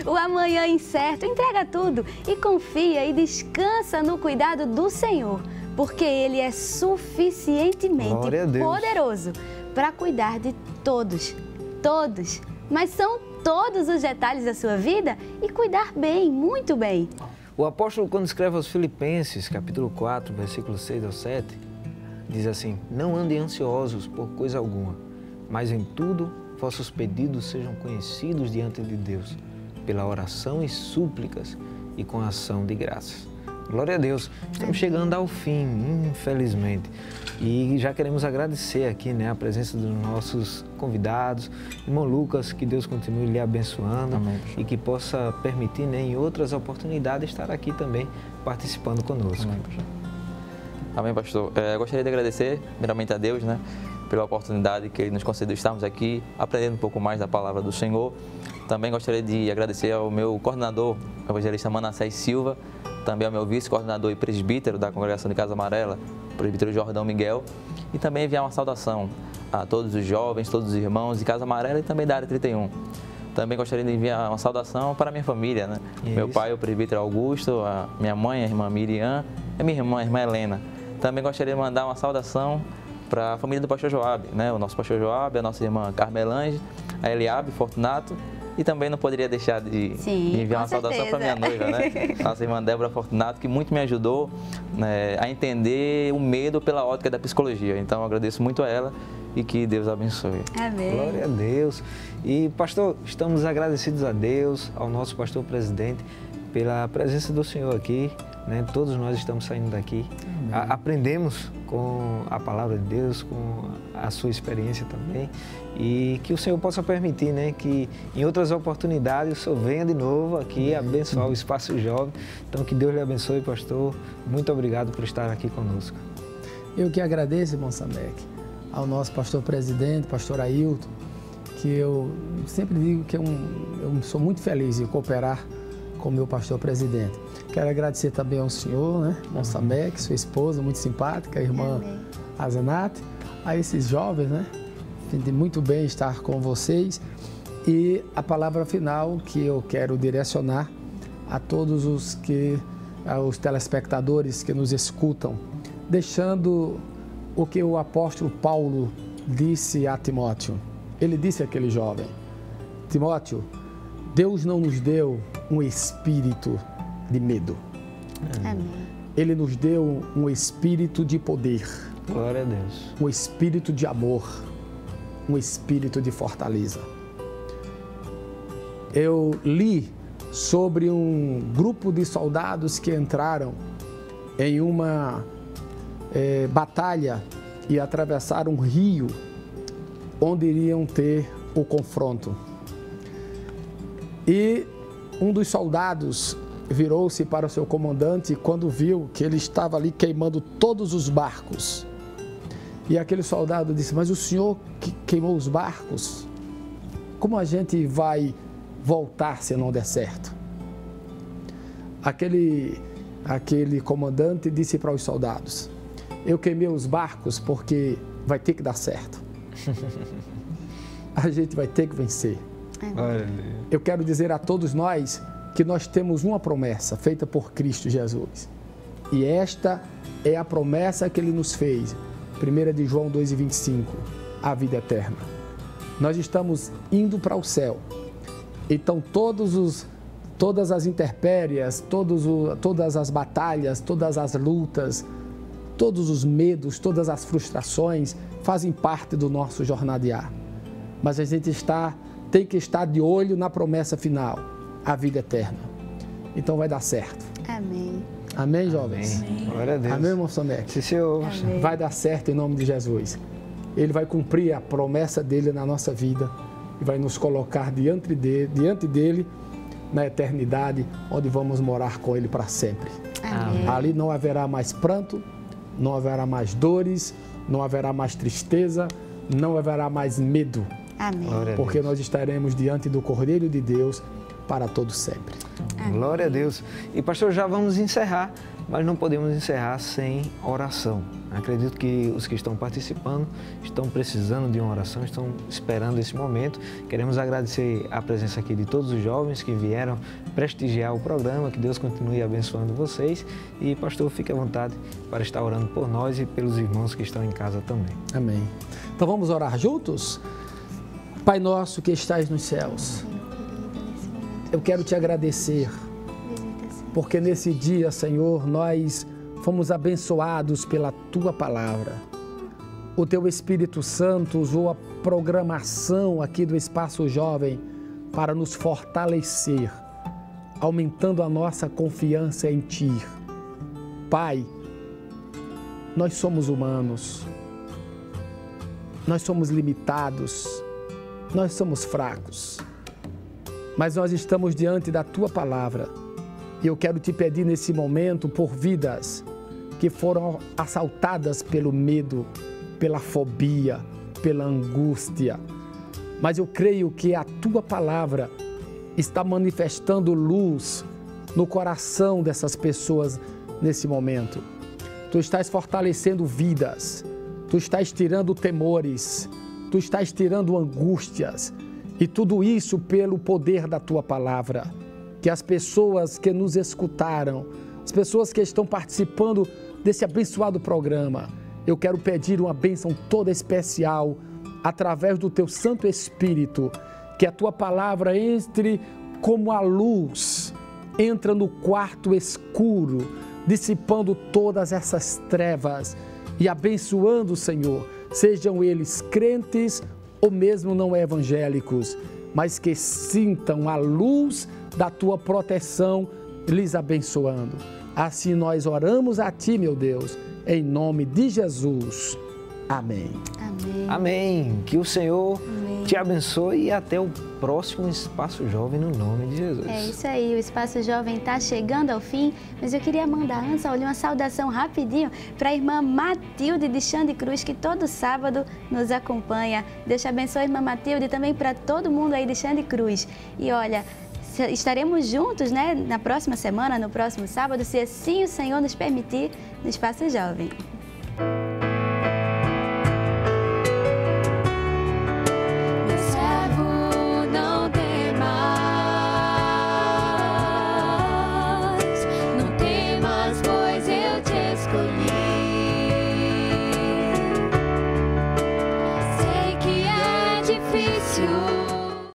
o amanhã incerto. Entrega tudo e confia e descansa no cuidado do Senhor, porque Ele é suficientemente poderoso para cuidar de todos, mas são todos os detalhes da sua vida e cuidar bem, muito bem. O apóstolo, quando escreve aos Filipenses, capítulo 4, versículos 6 ao 7, diz assim: não andem ansiosos por coisa alguma, mas em tudo vossos pedidos sejam conhecidos diante de Deus, pela oração e súplicas e com ação de graças. Glória a Deus. Estamos chegando ao fim, infelizmente. E já queremos agradecer aqui, né, a presença dos nossos convidados. Irmão Lucas, que Deus continue lhe abençoando. Amém. E que possa permitir, né, em outras oportunidades estar aqui também participando conosco. Amém, pastor. Amém, pastor. Eu gostaria de agradecer, primeiramente, a Deus, né, pela oportunidade que Ele nos concedeu estarmos aqui, aprendendo um pouco mais da palavra do Senhor. Também gostaria de agradecer ao meu coordenador, o evangelista Manassés Silva, também ao meu vice-coordenador e presbítero da Congregação de Casa Amarela, o presbítero Jordão Miguel, e também enviar uma saudação a todos os jovens, todos os irmãos de Casa Amarela e também da Área 31. Também gostaria de enviar uma saudação para a minha família, né? Meu pai, o presbítero Augusto, a minha mãe, a irmã Miriam, e a minha irmã, a irmã Helena. Também gostaria de mandar uma saudação para a família do pastor Joab, né? O nosso pastor Joab, a nossa irmã Carmelange, a Eliabe Fortunato. E também não poderia deixar de enviar uma saudação para minha noiva, né? Nossa irmã Débora Fortunato, que muito me ajudou, né, a entender o medo pela ótica da psicologia. Então, eu agradeço muito a ela e que Deus abençoe. Amém. Glória a Deus. E, pastor, estamos agradecidos a Deus, ao nosso pastor presidente, pela presença do Senhor aqui, né? Todos nós estamos saindo daqui. Aprendemos com a palavra de Deus, com a sua experiência também, e que o Senhor possa permitir, né, que em outras oportunidades o Senhor venha de novo aqui abençoar o Espaço Jovem. Então, que Deus lhe abençoe, pastor. Muito obrigado por estar aqui conosco. Eu que agradeço, irmão Samek, ao nosso pastor presidente, pastor Ailton, que eu sempre digo que eu sou muito feliz em cooperar com o meu pastor presidente. Quero agradecer também ao senhor, né, irmão Samek, sua esposa, muito simpática, a irmã Azenate, a esses jovens, né, senti muito bem estar com vocês. E a palavra final que eu quero direcionar a todos os telespectadores que nos escutam, deixando o que o apóstolo Paulo disse a Timóteo. Ele disse àquele jovem: Timóteo, Deus não nos deu um espírito de medo. Amém. Ele nos deu um espírito de poder. Glória a Deus. Um espírito de amor. Um espírito de fortaleza. Eu li sobre um grupo de soldados que entraram em uma batalha e atravessaram um rio onde iriam ter o confronto. E um dos soldados virou-se para o seu comandante quando viu que ele estava ali queimando todos os barcos. E aquele soldado disse: mas o senhor que queimou os barcos, como a gente vai voltar se não der certo? Aquele comandante disse para os soldados: eu queimei os barcos porque vai ter que dar certo. A gente vai ter que vencer. Eu quero dizer a todos nós que nós temos uma promessa feita por Cristo Jesus. E esta é a promessa que Ele nos fez. 1 de João 2,25, a vida eterna. Nós estamos indo para o céu. Então todas as intempéries, todas as batalhas, todas as lutas, todos os medos, todas as frustrações fazem parte do nosso jornadear. Mas a gente tem que estar de olho na promessa final, a vida eterna. Então vai dar certo. Amém. Amém, jovens? Amém. Glória a Deus. Amém, irmão Samek? Sim, Senhor. Amém. Vai dar certo em nome de Jesus. Ele vai cumprir a promessa dele na nossa vida e vai nos colocar diante dele na eternidade, onde vamos morar com ele para sempre. Amém. Ali não haverá mais pranto, não haverá mais dores, não haverá mais tristeza, não haverá mais medo. Amém. Porque nós estaremos diante do Cordeiro de Deus para todo sempre. Glória a Deus. E pastor, já vamos encerrar, mas não podemos encerrar sem oração. Acredito que os que estão participando estão precisando de uma oração, estão esperando esse momento. Queremos agradecer a presença aqui de todos os jovens que vieram prestigiar o programa, que Deus continue abençoando vocês. E pastor, fique à vontade para estar orando por nós e pelos irmãos que estão em casa também. Amém. Então vamos orar juntos? Pai nosso que estais nos céus, eu quero te agradecer porque nesse dia, Senhor, nós fomos abençoados pela Tua palavra. O Teu Espírito Santo usou a programação aqui do Espaço Jovem para nos fortalecer, aumentando a nossa confiança em Ti. Pai, nós somos humanos, nós somos limitados, nós somos fracos, mas nós estamos diante da Tua palavra e eu quero Te pedir nesse momento por vidas que foram assaltadas pelo medo, pela fobia, pela angústia, mas eu creio que a Tua palavra está manifestando luz no coração dessas pessoas nesse momento. Tu estás fortalecendo vidas, Tu estás tirando temores, Tu estás tirando angústias e tudo isso pelo poder da Tua palavra. Que as pessoas que nos escutaram, as pessoas que estão participando desse abençoado programa, eu quero pedir uma bênção toda especial através do Teu Santo Espírito, que a Tua palavra entre como a luz, entra no quarto escuro, dissipando todas essas trevas e abençoando, Senhor, sejam eles crentes ou mesmo não evangélicos, mas que sintam a luz da Tua proteção lhes abençoando. Assim nós oramos a Ti, meu Deus, em nome de Jesus. Amém. Amém. Amém. Que o Senhor te abençoe e até o próximo Espaço Jovem no nome de Jesus. É isso aí, o Espaço Jovem está chegando ao fim, mas eu queria mandar antes, olha, uma saudação rapidinho para a irmã Matilde de Xande Cruz, que todo sábado nos acompanha. Deus te abençoe, irmã Matilde, e também para todo mundo aí de Xande Cruz. E olha, estaremos juntos, né, na próxima semana, no próximo sábado, se assim o Senhor nos permitir, no Espaço Jovem.